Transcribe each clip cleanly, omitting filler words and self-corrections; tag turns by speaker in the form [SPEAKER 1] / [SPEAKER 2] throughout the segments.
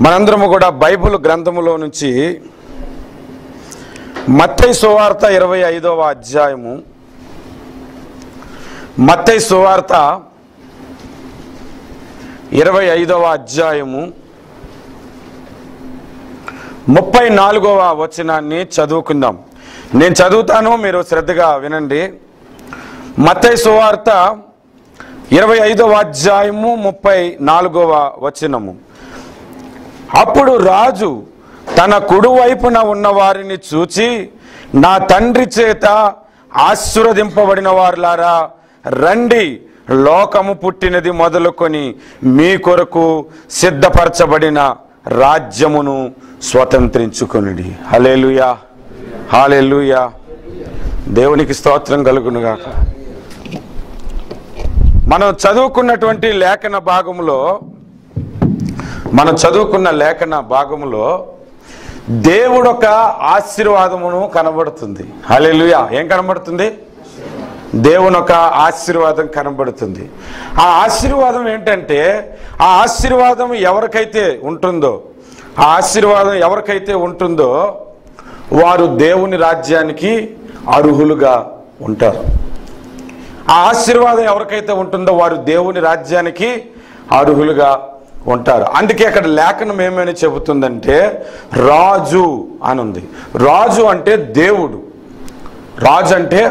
[SPEAKER 1] మనందరము కూడా బైబిల్ గ్రంథములో నుంచి మత్తయి సువార్త 25వ అధ్యాయము, మత్తయి సువార్త 25వ అధ్యాయము 34వ వచనాన్ని చదువుకుందాం. నేను చదువుతాను, మీరు శ్రద్ధగా వినండి. మత్తయి సువార్త 25వ అధ్యాయము 34వ వచనము. అప్పుడు రాజు తన కుడివైపున ఉన్న వారిని చూచి, నా తండ్రి చేత ఆశీర్వదింపబడిన వారులారా, రండి, లోకము పుట్టినది మొదలుకొని మీ కొరకు సిద్ధపరచబడిన రాజ్యమును స్వతంత్రించుకొనుడి. హల్లెలూయా, హల్లెలూయా. దేవునికి స్తోత్రం కలుగునుగాక. మనం చదువుకున్నటువంటి లేఖన భాగములో దేవుడు ఒక ఆశీర్వాదమును కనబడుతుంది. హల్లెలూయా. ఏం కనబడుతుంది? దేవుని ఒక ఆశీర్వాదం కనబడుతుంది. ఆ ఆశీర్వాదం ఏంటంటే, ఆ ఆశీర్వాదం ఎవరికైతే ఉంటుందో వారు దేవుని రాజ్యానికి అర్హులుగా ఉంటారు. ఆ ఆశీర్వాదం ఎవరికైతే ఉంటుందో వారు దేవుని రాజ్యానికి అర్హులుగా ఉంటారు. అందుకే అక్కడ లేఖనం ఏమైనా చెబుతుందంటే రాజు అని ఉంది. రాజు అంటే దేవుడు. రాజు అంటే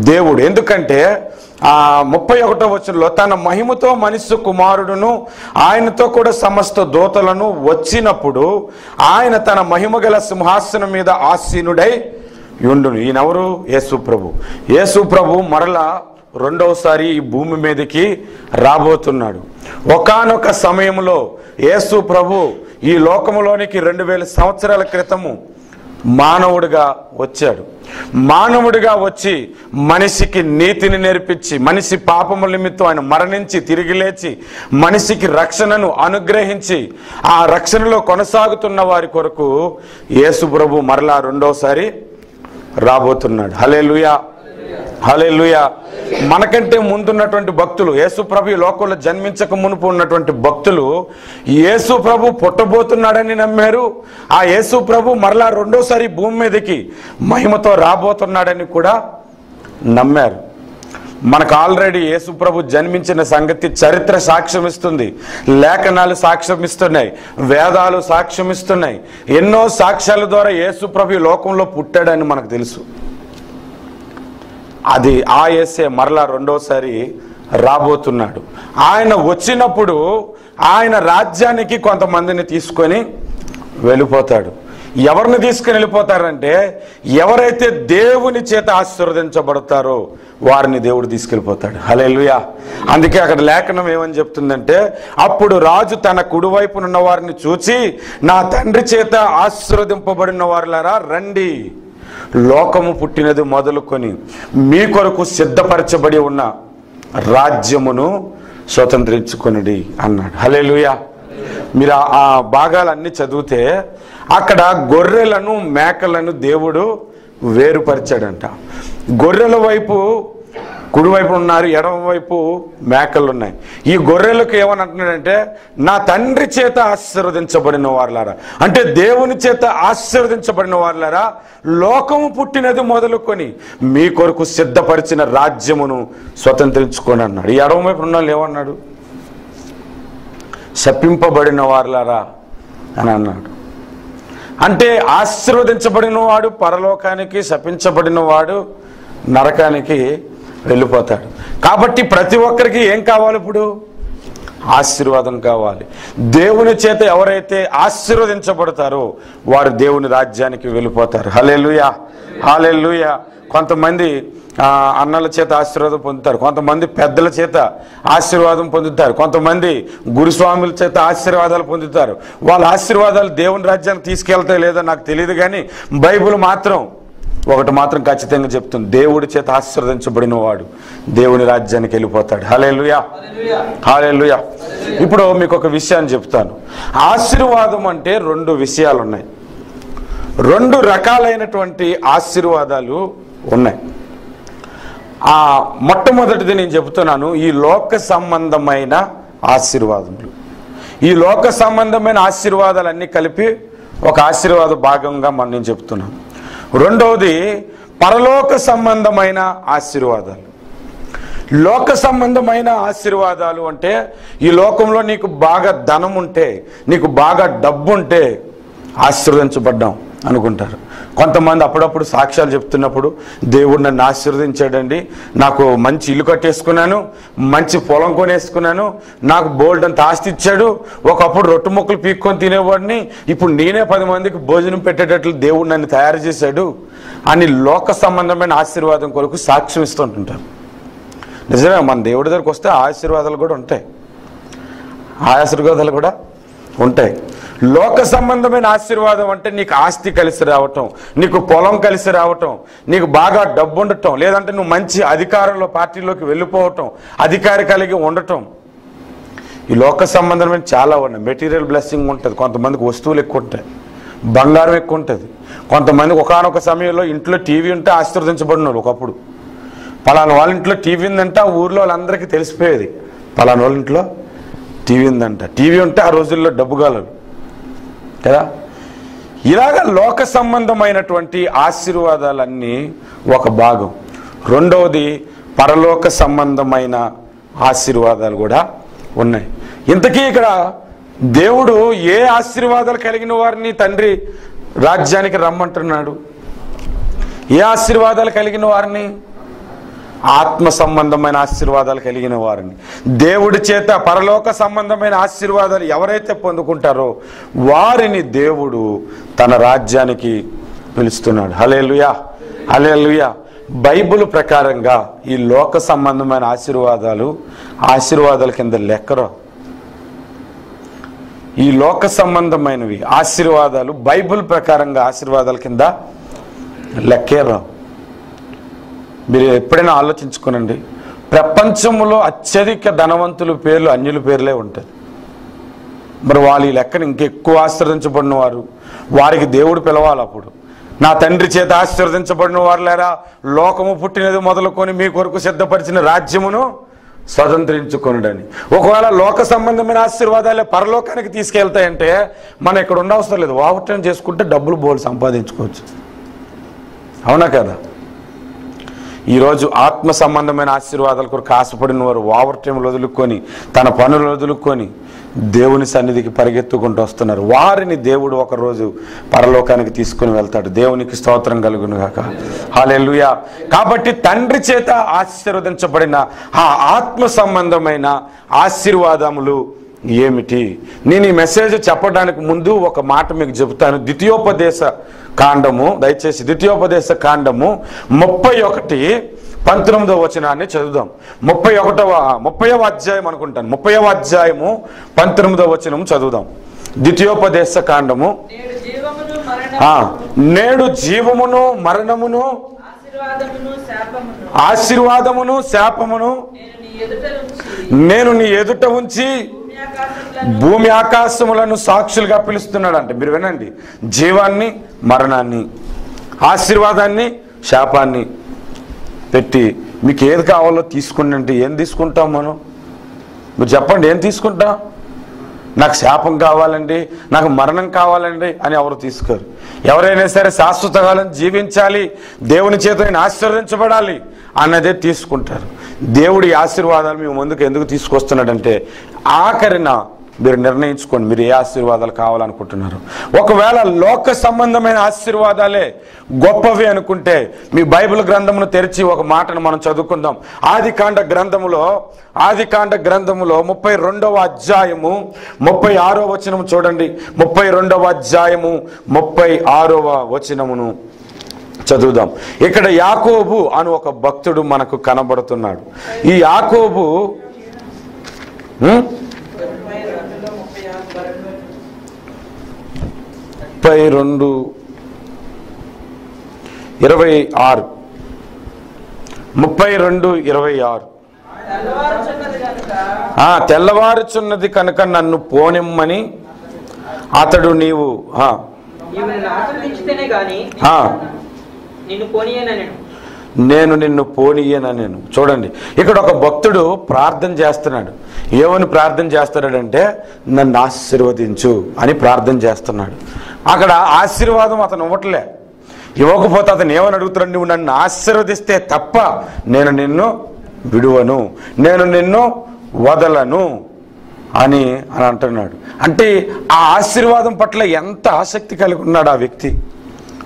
[SPEAKER 1] దేవుడు. ఎందుకంటే 31వ వచనంలో తన మహిమతో మనుష్య కుమారుడును ఆయనతో కూడా సమస్త దూతలను వచ్చినప్పుడు ఆయన తన మహిమ గల సింహాసనం మీద ఆసీనుడై యుండును. ఈయనెవరు? యేసు ప్రభు. యేసు ప్రభు మరలా రెండవసారి ఈ భూమి మీదకి రాబోతున్నాడు. ఒకానొక సమయంలో యేసు ప్రభు ఈ లోకములోనికి 2000 సంవత్సరాల క్రితము మానవుడిగా వచ్చాడు. మానవుడిగా వచ్చి మనిషికి నీతిని నేర్పించి, మనిషి పాపముల నిమిత్తం ఆయన మరణించి తిరిగి లేచి మనిషికి రక్షణను అనుగ్రహించి ఆ రక్షణలో కొనసాగుతున్న వారి కొరకు యేసు ప్రభు మరలా రెండోసారి రాబోతున్నాడు. హల్లెలూయా, హల్లెలూయా. మనకంటే ముందున్నటువంటి భక్తులు, యేసు ప్రభు లోకంలో జన్మించక మునుపు ఉన్నటువంటి భక్తులు యేసు ప్రభు పుట్టబోతున్నాడని నమ్మారు. ఆ యేసు ప్రభు మరలా రెండోసారి భూమి మీదకి మహిమతో రాబోతున్నాడని కూడా నమ్మారు. మనకు ఆల్రెడీ యేసు ప్రభు జన్మించిన సంగతి చరిత్ర సాక్ష్యం ఇస్తుంది, లేఖనాలు సాక్ష్యం ఇస్తున్నాయి, వేదాలు సాక్ష్యం ఇస్తున్నాయి. ఎన్నో సాక్ష్యాల ద్వారా యేసు ప్రభు లోకంలో పుట్టాడని మనకు తెలుసు. అది ఆ యేసే మరలా రెండోసారి రాబోతున్నాడు. ఆయన వచ్చినప్పుడు ఆయన రాజ్యానికి కొంతమందిని తీసుకొని వెళ్ళిపోతాడు. ఎవరిని తీసుకుని వెళ్ళిపోతారంటే, ఎవరైతే దేవుని చేత ఆశీర్వదించబడతారో వారిని దేవుడు తీసుకెళ్ళిపోతాడు. హల్లెలూయా. అందుకే అక్కడ లేఖనం ఏమని చెప్తుందంటే, అప్పుడు రాజు తన కుడివైపునున్న వారిని చూచి, నా తండ్రి చేత ఆశీర్వదింపబడిన వారులారా, రండి, లోకము పుట్టినది మొదలుకొని మీ కొరకు సిద్ధపరచబడి ఉన్న రాజ్యమును స్వతంత్రించుకొనుడి అన్నాడు. హల్లెలూయా. మీరు ఆ భాగాలన్నీ చదివితే అక్కడ గొర్రెలను మేకలను దేవుడు వేరుపరిచాడంట. గొర్రెల వైపు కుడివైపు ఉన్నారు, ఎడమ వైపు మేకలు ఉన్నాయి. ఈ గొర్రెలకు ఏమని అంటున్నాడంటే, నా తండ్రి చేత ఆశీర్వదించబడిన వారులారా, అంటే దేవుని చేత ఆశీర్వదించబడిన వారులారా, లోకము పుట్టినది మొదలుకొని మీ కొరకు సిద్ధపరిచిన రాజ్యమును స్వతంత్రించుకొని అన్నాడు. ఈ ఎడమ వైపు ఉన్న వాళ్ళు ఏమన్నాడు? శపింపబడిన వారులారా అని అన్నాడు. అంటే ఆశీర్వదించబడిన వాడు పరలోకానికి, శపించబడిన వాడు నరకానికి వెళ్ళిపోతాడు. కాబట్టి ప్రతి ఒక్కరికి ఏం కావాలి? ఇప్పుడు ఆశీర్వాదం కావాలి. దేవుని చేత ఎవరైతే ఆశీర్వదించబడతారో వారు దేవుని రాజ్యానికి వెళ్ళిపోతారు. హల్లెలూయా, హల్లెలూయా. కొంతమంది అన్నల చేత ఆశీర్వాదం పొందుతారు, కొంతమంది పెద్దల చేత ఆశీర్వాదం పొందుతారు, కొంతమంది గురుస్వాముల చేత ఆశీర్వాదాలు పొందుతారు. వాళ్ళ ఆశీర్వాదాలు దేవుని రాజ్యానికి తీసుకెళ్తాయి లేదో నాకు తెలియదు, కానీ బైబిల్ మాత్రం ఒకటి మాత్రం ఖచ్చితంగా చెప్తుంది, దేవుడి చేత ఆశీర్వదించబడిన వాడు దేవుని రాజ్యానికి వెళ్ళిపోతాడు. హల్లెలూయా, హల్లెలూయా. ఇప్పుడు మీకు ఒక విషయాన్ని చెప్తాను. ఆశీర్వాదం అంటే 2 విషయాలు ఉన్నాయి, 2 రకాలైనటువంటి ఆశీర్వాదాలు ఉన్నాయి. మొట్టమొదటిది నేను చెబుతున్నాను, ఈ లోక సంబంధమైన ఆశీర్వాదములు. ఈ లోక సంబంధమైన ఆశీర్వాదాలన్నీ కలిపి ఒక ఆశీర్వాద భాగంగా నేను చెప్తున్నాను. రెండవది పరలోక సంబంధమైన ఆశీర్వాదాలు. లోక సంబంధమైన ఆశీర్వాదాలు అంటే ఈ లోకంలో నీకు బాగా ధనం ఉంటే, నీకు బాగా డబ్బు ఉంటే ఆశీర్వదించబడ్డాం అనుకుంటారు. కొంతమంది అప్పుడప్పుడు సాక్ష్యాలు చెప్తున్నప్పుడు, దేవుడు నన్ను ఆశీర్వదించాడండి, నాకు మంచి ఇల్లు కట్టేసుకున్నాను, మంచి పొలం కొనేసుకున్నాను, నాకు బోల్డ్ అంత ఆస్తి ఇచ్చాడు, ఒకప్పుడు రొట్టె ముక్కలు పీక్కొని తినేవాడిని, ఇప్పుడు నేనే 10 మందికి భోజనం పెట్టేటట్లు దేవుడు నన్ను తయారు చేశాడు అని లోక సంబంధమైన ఆశీర్వాదం కొరకు సాక్ష్యం ఇస్తుంటుంటారు. నిజమే, మన దేవుడి దగ్గరకు వస్తే ఆశీర్వాదాలు కూడా ఉంటాయి, ఆశీర్వాదాలు కూడా ఉంటాయి. లోక సంబంధమైన ఆశీర్వాదం అంటే నీకు ఆస్తి కలిసి రావటం, నీకు పొలం కలిసి రావటం, నీకు బాగా డబ్బు ఉండటం, లేదంటే నువ్వు మంచి అధికారంలో పార్టీలోకి వెళ్ళిపోవటం, అధికారి కలిగి ఉండటం. ఈ లోక సంబంధమైన చాలా ఉన్నాయి. మెటీరియల్ బ్లెస్సింగ్ ఉంటుంది, కొంతమందికి వస్తువులు ఎక్కువ ఉంటాయి, బంగారం ఎక్కువ ఉంటుంది. కొంతమందికి ఒకానొక సమయంలో ఇంట్లో టీవీ ఉంటే ఆశీర్వదించబడినాడు. ఒకప్పుడు పలానా వాళ్ళ ఇంట్లో టీవీ ఉందంటే ఆ ఊర్లో వాళ్ళందరికీ తెలిసిపోయేది, పలానా వాళ్ళ ఇంట్లో టీవీ ఉందంట. టీవీ ఉంటే ఆ రోజుల్లో డబ్బు కాలేదు కదా. ఇలాగ లోక సంబంధమైనటువంటి ఆశీర్వాదాలన్నీ ఒక భాగం. రెండవది పరలోక సంబంధమైన ఆశీర్వాదాలు కూడా ఉన్నాయి. ఇంతకీ ఇక్కడ దేవుడు ఏ ఆశీర్వాదాలు కలిగిన వారిని తండ్రి రాజ్యానికి రమ్మంటున్నాడు? ఏ ఆశీర్వాదాలు కలిగిన వారిని? ఆత్మ సంబంధమైన ఆశీర్వాదాలు కలిగిన వారిని. దేవుడి చేత పరలోక సంబంధమైన ఆశీర్వాదాలు ఎవరైతే పొందుకుంటారో వారిని దేవుడు తన రాజ్యానికి పిలుస్తున్నాడు. హల్లెలూయా, హల్లెలూయా. బైబిల్ ప్రకారంగా ఈ లోక సంబంధమైన ఆశీర్వాదాల కింద లెక్కరా. ఈ లోక సంబంధమైనవి ఆశీర్వాదాలు బైబిల్ ప్రకారంగా ఆశీర్వాదాల కింద లెక్కేరా. మీరు ఎప్పుడైనా ఆలోచించుకోనండి, ప్రపంచంలో అత్యధిక ధనవంతుల పేర్లు అన్యుల పేర్లే ఉంటాయి. మరి వాళ్ళు ఈ లెక్కను ఇంకెక్కువ ఆశీర్వదించబడిన వారు, వారికి దేవుడు పిలవాలి. అప్పుడు నా తండ్రి చేత ఆశీర్వదించబడిన వారు లేరా, లోకము పుట్టినది మొదలుకొని మీ కొరకు సిద్ధపరిచిన రాజ్యమును స్వతంత్రించుకొనుడని. ఒకవేళ లోక సంబంధమైన ఆశీర్వాదాలే పరలోకానికి తీసుకెళ్తాయంటే మనం ఇక్కడ ఉండవసరం లేదు, ఓవర్టైం చేసుకుంటే డబ్బులు బోల్డ్ సంపాదించుకోవచ్చు. అవునా కదా? ఈరోజు ఆత్మ సంబంధమైన ఆశీర్వాదాల కొరకు ఆశపడిన వారు ఓవర్టైంలు వదులుకొని, తన పనులు వదులుకొని దేవుని సన్నిధికి పరిగెత్తుకుంటూ వస్తున్నారు. వారిని దేవుడు ఒకరోజు పరలోకానికి తీసుకుని వెళ్తాడు. దేవునికి స్తోత్రం కలుగును గాక. హల్లెలూయా. కాబట్టి తండ్రి చేత ఆశీర్వదించబడిన ఆ ఆత్మ సంబంధమైన ఆశీర్వాదములు ఏమిటి? నేను ఈ మెసేజ్ చెప్పడానికి ముందు ఒక మాట మీకు చెబుతాను. ద్వితీయోపదేశ కాండము, దయచేసి ద్వితీయోపదేశ కాండము 31:19 వచనాన్ని చదువుదాం. 30వ అధ్యాయం అనుకుంటాను, 30వ అధ్యాయము 19వ వచనం చదువుదాం. ద్వితీయోపదేశ కాండము. నేడు జీవమును మరణమును ఆశీర్వాదమును శాపమును నేను నీ ఎదుట ఉంచి భూమి ఆకాశములను సాక్షులుగా పిలుస్తున్నాడు. అంటే మీరు వినండి, జీవాన్ని మరణాన్ని, ఆశీర్వాదాన్ని శాపాన్ని పెట్టి మీకు ఏది కావాలో తీసుకోండి అంటే ఏం తీసుకుంటాం మనం? మీరు చెప్పండి, ఏం తీసుకుంటాం? నాకు శాపం కావాలండి, నాకు మరణం కావాలండి అని ఎవరు తీసుకోరు. ఎవరైనా సరే శాశ్వత కాలం జీవించాలి, దేవుని చేత నేను ఆశీర్వదించబడాలి అన్నదే తీసుకుంటారు. దేవుడి ఆశీర్వాదాలు మీ ముందుకు ఎందుకు తీసుకొస్తున్నాడంటే ఆఖరిన మీరు నిర్ణయించుకోండి మీరు ఏ ఆశీర్వాదాలు కావాలనుకుంటున్నారు. ఒకవేళ లోక సంబంధమైన ఆశీర్వాదాలే గొప్పవి అనుకుంటే మీ బైబిల్ గ్రంథమును తెరిచి ఒక మాటను మనం చదువుకుందాం. ఆదికాండ గ్రంథములో 32వ అధ్యాయము 36వ వచనము చూడండి. 32వ అధ్యాయము 36వ వచనమును చదువుదాం. ఇక్కడ యాకోబు అను ఒక భక్తుడు మనకు కనబడుతున్నాడు. ఈ యాకోబు 32:26 తెల్లవారుచున్నది కనుక నన్ను పోనిమ్మని అతడు నీవు నేను నిన్ను పోనీయనా. నేను చూడండి, ఇక్కడ ఒక భక్తుడు ప్రార్థన చేస్తున్నాడు. ఏమని ప్రార్థన చేస్తున్నాడంటే, నన్ను ఆశీర్వదించు అని ప్రార్థన చేస్తున్నాడు. అక్కడ ఆశీర్వాదం అతను ఇవ్వట్లే. ఇవ్వకపోతే అతను ఏమని అడుగుతున్నాడు, నువ్వు నన్ను ఆశీర్వదిస్తే తప్ప నేను నిన్ను విడువను, నేను నిన్ను వదలను అని అంటున్నాడు. అంటే ఆ ఆశీర్వాదం పట్ల ఎంత ఆసక్తి కలిగి ఉన్నాడు ఆ వ్యక్తి.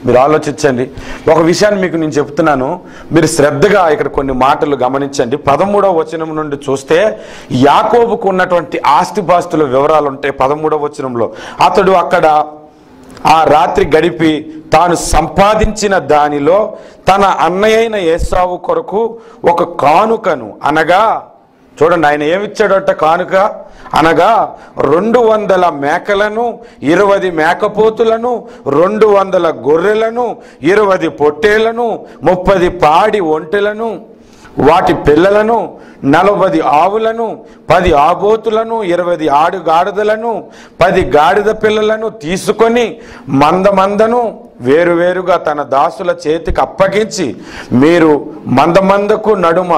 [SPEAKER 1] మీరు ఆలోచించండి. ఒక విషయాన్ని మీకు నేను చెప్తున్నాను, మీరు శ్రద్ధగా ఇక్కడ కొన్ని మాటలు గమనించండి. 13వ వచనం నుండి చూస్తే యాకోబుకు ఉన్నటువంటి ఆస్తిపాస్తుల వివరాలు ఉంటాయి. 13వ వచనంలో అతడు అక్కడ ఆ రాత్రి గడిపి తాను సంపాదించిన దానిలో తన అన్నయ్యైన ఏసావు కొరకు ఒక కానుకను, అనగా చూడండి ఆయన ఏమిచ్చాడట కానుక, అనగా 200 మేకలను, 20 మేకపోతులను, 200 గొర్రెలను, 20 పొట్టేళ్లను, 30 పాడి ఒంటెలను, వాటి పిల్లలను, 40 ఆవులను, 10 ఆబోతులను, 20 ఆడుగాడిదలను, 10 గాడిద పిల్లలను తీసుకొని మందను వేరువేరుగా తన దాసుల చేతికి అప్పగించి, మీరు మందకు నడుమ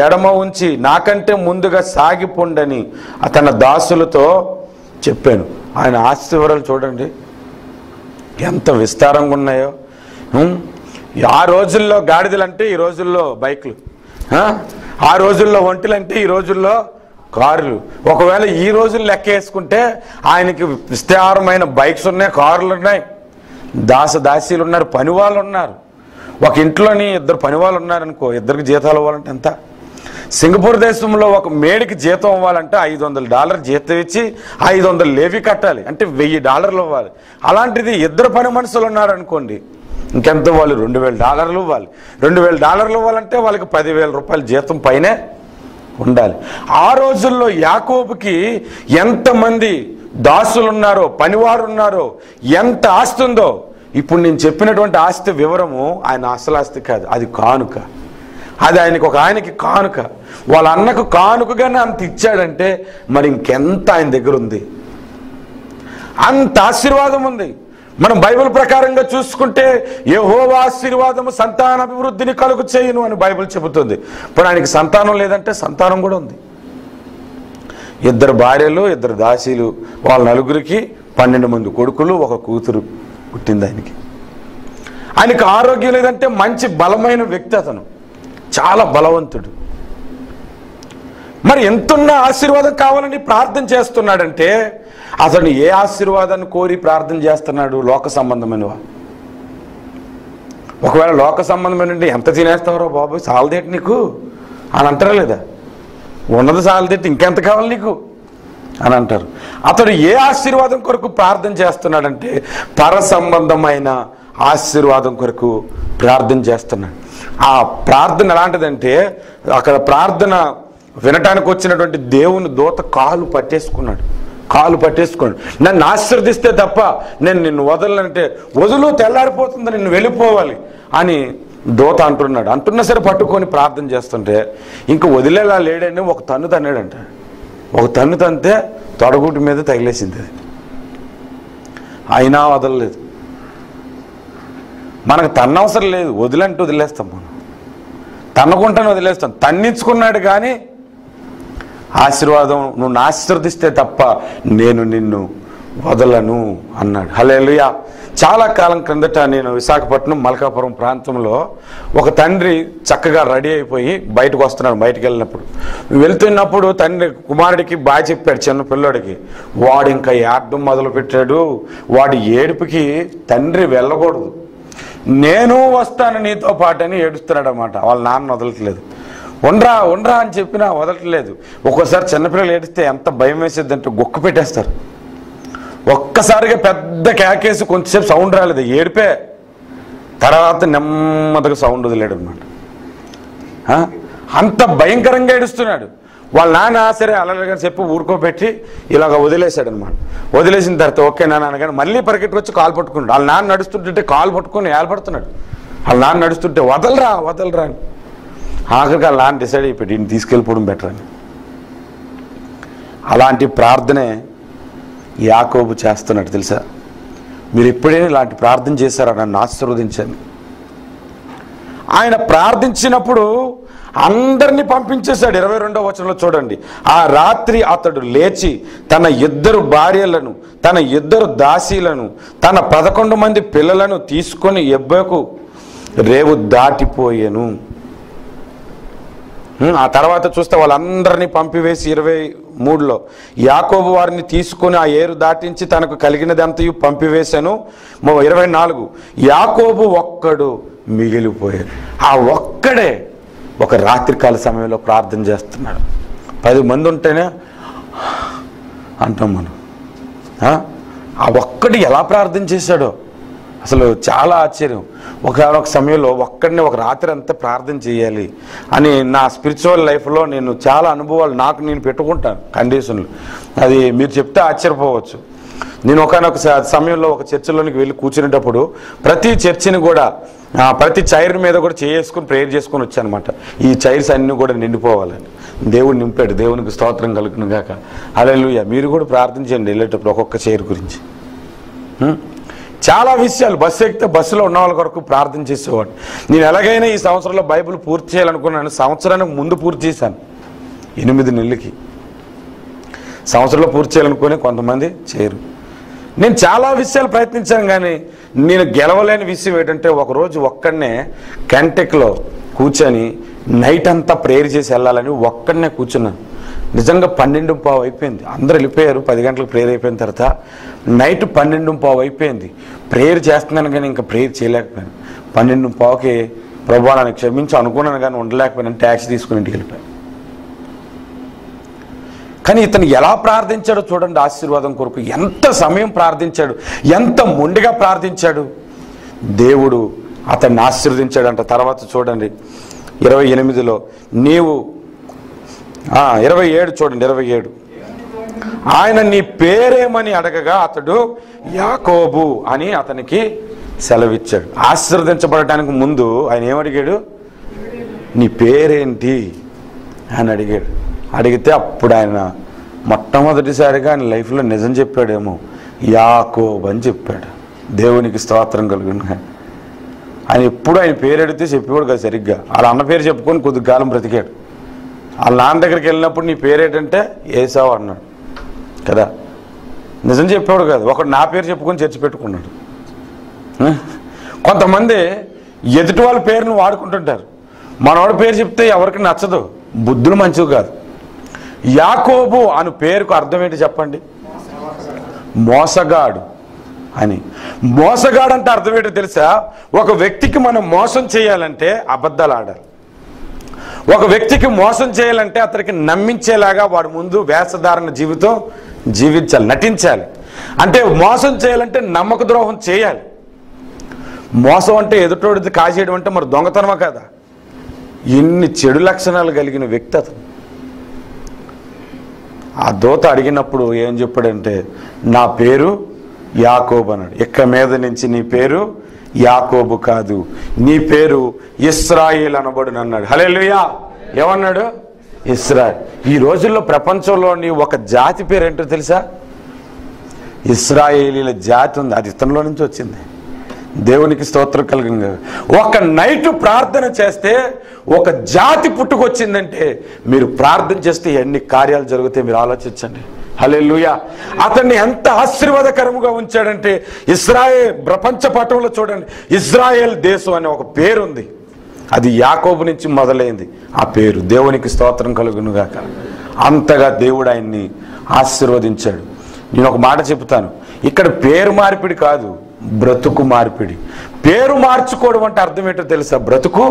[SPEAKER 1] ఎడమ ఉంచి నాకంటే ముందుగా సాగిపోండని తన దాసులతో చెప్పాను. ఆయన ఆస్తి వివరాలు చూడండి ఎంత విస్తారంగా ఉన్నాయో. ఆ రోజుల్లో గాడిదలంటే ఈ రోజుల్లో బైకులు, ఆ రోజుల్లో ఒంటెలంటే ఈ రోజుల్లో కార్లు. ఒకవేళ ఈ రోజులు లెక్క వేసుకుంటే ఆయనకి విస్తారమైన బైక్స్ ఉన్నాయి, కార్లు ఉన్నాయి, దాసీలు ఉన్నారు, పనివాళ్ళు ఉన్నారు. ఒక ఇంట్లోని 2 పనివాళ్ళు ఉన్నారనుకో, 2కి జీతాలు ఇవ్వాలంటే ఎంత? సింగపూర్ దేశంలో ఒక మేడికి జీతం ఇవ్వాలంటే $500 జీతం ఇచ్చి 500 లేవి కట్టాలి, అంటే $1000 ఇవ్వాలి. అలాంటిది 2 పని మనుషులు ఉన్నారనుకోండి, ఇంకెంత వాళ్ళు $2000 ఇవ్వాలి. $2000 ఇవ్వాలంటే వాళ్ళకి 10,000 రూపాయల జీతం పైనే ఉండాలి. ఆ రోజుల్లో యాకోబుకి ఎంతమంది దాసులు ఉన్నారో, పనివారు ఉన్నారో, ఎంత ఆస్తి ఉందో. ఇప్పుడు నేను చెప్పినటువంటి ఆస్తి వివరము ఆయన అసలు ఆస్తి కాదు, అది కానుక. అది ఆయనకి కానుక. వాళ్ళ అన్నకు కానుకగానే అంత ఇచ్చాడంటే మరి ఇంకెంత ఆయన దగ్గర ఉంది, అంత ఆశీర్వాదం ఉంది. మనం బైబిల్ ప్రకారంగా చూసుకుంటే యెహోవా ఆశీర్వాదము సంతానాభివృద్ధిని కలుగు చేయును అని బైబిల్ చెబుతుంది. ఇప్పుడు ఆయనకి సంతానం లేదంటే సంతానం కూడా ఉంది. 2 భార్యలు, 2 దాసీలు, వాళ్ళ నలుగురికి 12 మంది కొడుకులు, 1 కూతురు పుట్టింది ఆయనకి. ఆయనకి ఆరోగ్యం లేదంటే మంచి బలమైన వ్యక్తి, అతను చాలా బలవంతుడు. మరి ఎంతున్న ఆశీర్వాదం కావాలని ప్రార్థన చేస్తున్నాడంటే అతను ఏ ఆశీర్వాదాన్ని కోరి ప్రార్థన చేస్తున్నాడు? లోక సంబంధమైనవా? ఒకవేళ లోక సంబంధమైన ఎంత తినేస్తావరా బాబు, సాలదేటి నీకు అని అంటారా లేదా? ఉన్నది సాలదేటి ఇంకెంత కావాలి నీకు అని అంటారు. అతడు ఏ ఆశీర్వాదం కొరకు ప్రార్థన చేస్తున్నాడంటే పర సంబంధమైన ఆశీర్వాదం కొరకు ప్రార్థన చేస్తున్నాడు. ఆ ప్రార్థన ఎలాంటిదంటే అక్కడ ప్రార్థన వినటానికి వచ్చినటువంటి దేవుని దూత కాలు పట్టేసుకున్నాడు. నన్ను ఆశీర్వదిస్తే తప్ప నేను నిన్ను వదలనంటే, వదులు తెల్లారిపోతుంది, నిన్ను వెళ్ళిపోవాలి అని దూత అంటున్నా సరే పట్టుకొని ప్రార్థన చేస్తుంటే ఇంక వదిలేలా లేడని ఒక తన్ను తన్నాడంట. ఒక తన్ను తంతే తొడగుటి మీద తగిలేసింది. అది అయినా వదలలేదు. మనకు తన్నవసరం లేదు, వదిలంటూ వదిలేస్తాం. మనం తన్నుకుంటాను వదిలేస్తాం. తన్నించుకున్నాడు కానీ ఆశీర్వాదం, నువ్వు ఆశీర్వదిస్తే తప్ప నేను నిన్ను వదలను అన్నాడు. హల్లెలూయా. చాలా కాలం క్రిందట నేను విశాఖపట్నం మల్కాపురం ప్రాంతంలో ఒక తండ్రి చక్కగా రెడీ అయిపోయి బయటకు వస్తున్నాడు. బయటకు వెళ్ళినప్పుడు వెళ్తున్నప్పుడు తండ్రి కుమారుడికి బాగా చెప్పాడు, చిన్న పిల్లోడికి. వాడు ఇంకా ఏడడం మొదలు పెట్టాడు. వాడి ఏడుపుకి తండ్రి వెళ్ళకూడదు, నేను వస్తాను నీతో పాటు అని ఏడుస్తున్నాడు అన్నమాట. వాళ్ళ నాన్న వదలట్లేదు. ఉండరా అని చెప్పినా వదలట్లేదు. ఒక్కోసారి చిన్నపిల్లలు ఏడిస్తే ఎంత భయం వేసేదంటే గుక్క పెట్టేస్తారు. ఒక్కసారిగా పెద్ద కేకేసి కొంచెంసేపు సౌండ్ రాలేదు, ఏడిపే. తర్వాత నెమ్మదిగా సౌండ్ వదిలేడు అనమాట. అంత భయంకరంగా ఏడుస్తున్నాడు. వాళ్ళ నాన్న సరే అలగా చెప్పి ఊరుకోబెట్టి ఇలాగ వదిలేశాడు అనమాట. వదిలేసిన తర్వాత ఓకే నాన్న అనగానే మళ్ళీ పరిగెట్టుకు వచ్చి కాలు పట్టుకున్నాడు. వాళ్ళ నాన్న నడుస్తుంటే కాలు పట్టుకొని ఏలపడుతున్నాడు. వాళ్ళ నాన్న నడుస్తుంటే వదలరా అని. ఆఖరికి వాళ్ళ నాన్న డిసైడ్ అయిపోయి ఈయన తీసుకెళ్ళిపోవడం బెటర్ అని. అలాంటి ప్రార్థనే యాకోబు చేస్తున్నాడు తెలుసా? మీరు ఎప్పుడైనా ఇలాంటి ప్రార్థన చేశారా? నన్ను ఆశీర్వదించండి. ఆయన ప్రార్థించినప్పుడు అందరినీ పంపించేశాడు. 22వ వచనంలో చూడండి, ఆ రాత్రి అతడు లేచి తన 2 భార్యలను, తన 2 దాసీలను, తన 11 మంది పిల్లలను తీసుకొని యెబ్బకు రేవు దాటిపోయాను. ఆ తర్వాత చూస్తే వాళ్ళందరినీ పంపివేసి 23లో యాకోబు వారిని తీసుకొని ఆ ఏరు దాటించి తనకు కలిగినదంతయు పంపివేశాను. 24 యాకోబు ఒక్కడు మిగిలిపోయాడు. ఆ ఒక్కడే ఒక రాత్రికాల సమయంలో ప్రార్థన చేస్తున్నాడు. 10 మంది ఉంటేనే అంటాం మనం. ఆ ఒక్కడు ఎలా ప్రార్థన చేశాడో అసలు చాలా ఆశ్చర్యం. ఒక సమయంలో ఒక్కడిని ఒక రాత్రి అంతా ప్రార్థన చేయాలి అని నా స్పిరిచువల్ లైఫ్లో నేను చాలా అనుభవాలు నాకు నేను పెట్టుకుంటాను కండిషన్లు. అది మీరు చెప్తే ఆశ్చర్యపోవచ్చు. నేను ఒకనొక సమయంలో ఒక చర్చిలోనికి వెళ్ళి కూర్చునేటప్పుడు ప్రతి చర్చిని కూడా ప్రతి చైర్ మీద కూడా చేసుకుని ప్రేయర్ చేసుకొని వచ్చానమాట. ఈ చైర్స్ అన్నీ కూడా నిండిపోవాలని దేవుడు నింపాడు. దేవునికి స్తోత్రం కలుగును గాక. హల్లెలూయా. మీరు కూడా ప్రార్థించండి వెళ్ళేటప్పుడు ఒక్కొక్క చైర్ గురించి. చాలా విషయాలు బస్సు ఎక్కితే బస్సులో ఉన్న వాళ్ళ కొరకు ప్రార్థన చేసేవాడు. నేను ఎలాగైనా ఈ సంవత్సరంలో బైబిల్ పూర్తి చేయాలనుకున్నాను. సంవత్సరానికి ముందు పూర్తి చేశాను. 8 నెలలకి సంవత్సరంలో పూర్తి చేయాలనుకుని కొంతమంది చేయరు. నేను చాలా విషయాలు ప్రయత్నించాను, కానీ నేను గెలవలేని విషయం ఏంటంటే ఒకరోజు ఒక్కడనే కంటెక్లో కూర్చొని నైట్ అంతా ప్రేయర్ చేసి వెళ్ళాలని ఒక్కడనే కూర్చున్నాను. నిజంగా 12:15 అయిపోయింది. అందరూ వెళ్ళిపోయారు. 10 గంటలకు ప్రేయర్ అయిపోయిన తర్వాత నైట్ 12:15 అయిపోయింది. ప్రేయర్ చేస్తున్నాను కానీ ఇంకా ప్రేయర్ చేయలేకపోయాను. 12:15కి ప్రభువా నన్ను క్షమించి అనుకున్నాను కానీ ఉండలేకపోయాను. ట్యాక్సీ తీసుకుని ఇంటికి వెళ్ళిపోయాను. కానీ ఇతను ఎలా ప్రార్థించాడో చూడండి. ఆశీర్వాదం కొరకు ఎంత సమయం ప్రార్థించాడు, ఎంత మొండిగా ప్రార్థించాడు. దేవుడు అతన్ని ఆశీర్వదించాడంట. తర్వాత చూడండి 28లో నీవు 27 చూడండి. 27 ఆయన నీ పేరేమని అడగగా అతడు యాకోబు అని అతనికి సెలవిచ్చాడు. ఆశీర్వదించబడటానికి ముందు ఆయన ఏమడిగాడు? నీ పేరేంటి అని అడిగాడు. అడిగితే అప్పుడు ఆయన మొట్టమొదటిసారిగా ఆయన లైఫ్లో నిజం చెప్పాడేమో, యాకోబు అని చెప్పాడు. దేవునికి స్తోత్రం కలుగును. ఆయన ఎప్పుడు ఆయన పేరు అడిగితే చెప్పేవాడు కదా సరిగ్గా. వాళ్ళ అన్న పేరు చెప్పుకొని కొద్ది కాలం బ్రతికాడు. వాళ్ళ నాన్న దగ్గరికి వెళ్ళినప్పుడు నీ పేరేంటంటే ఏసావు అన్నాడు కదా. నిజం చెప్పేవాడు కాదు. ఒకడు నా పేరు చెప్పుకొని చర్చి పెట్టుకున్నాడు. కొంతమంది ఎదుటి వాళ్ళ పేరును వాడుకుంటుంటారు. మనవాడి పేరు చెప్తే ఎవరికి నచ్చదు, బుద్ధులు మంచివి కాదు. యాకోబు అను పేరుకు అర్థం ఏంటి చెప్పండి? మోసగాడు అని. మోసగాడు అంటే అర్థం ఏంటో తెలుసా? ఒక వ్యక్తికి మనం మోసం చేయాలంటే అబద్ధాలు ఆడాలి. ఒక వ్యక్తికి మోసం చేయాలంటే అతనికి నమ్మించేలాగా వాడి ముందు వేషధారణ జీవితం జీవించాలి, నటించాలి. అంటే మోసం చేయాలంటే నమ్మక ద్రోహం చేయాలి. మోసం అంటే ఎదుటోడిది కాజేయడం అంటే మరి దొంగతనమా కదా? ఇన్ని చెడు లక్షణాలు కలిగిన వ్యక్తి అతను. ఆ దూత అడిగినప్పుడు ఏం చెప్పాడంటే నా పేరు యాకోబు అన్నాడు. ఇక మీద నుంచి నీ పేరు యాకోబు కాదు, నీ పేరు ఇశ్రాయేల్ అనబడును అన్నాడు. హల్లెలూయా. ఏమన్నాడు? ఇశ్రాయేల్. ఈ రోజుల్లో ప్రపంచంలోని ఒక జాతి పేరు ఏంటో తెలుసా? ఇశ్రాయేలీల జాతి ఉంది. అది ఇతనిలో నుంచి వచ్చింది. దేవునికి స్తోత్రం కలిగింది. ఒక నైట్ ప్రార్థన చేస్తే ఒక జాతి పుట్టుకొచ్చిందంటే మీరు ప్రార్థన చేస్తే ఎన్ని కార్యాలు జరుగుతాయి మీరు ఆలోచించండి. హల్లెలూయా. అతన్ని ఎంత ఆశీర్వాదకరముగా ఉంచాడంటే ఇశ్రాయేల్ ప్రపంచ పటంలో చూడండి, ఇజ్రాయేల్ దేశం అనే ఒక పేరు ఉంది. అది యాకోబు నుంచి మొదలైంది ఆ పేరు. దేవునికి స్తోత్రం కలుగునుగాక. అంతగా దేవుడు ఆయన్ని ఆశీర్వదించాడు. నేను ఒక మాట చెబుతాను, ఇక్కడ పేరు మార్పిడి కాదు, బ్రతుకు మార్పిడి. పేరు మార్చుకోవడం అంటే అర్థం ఏంటో తెలుసా? బ్రతుకు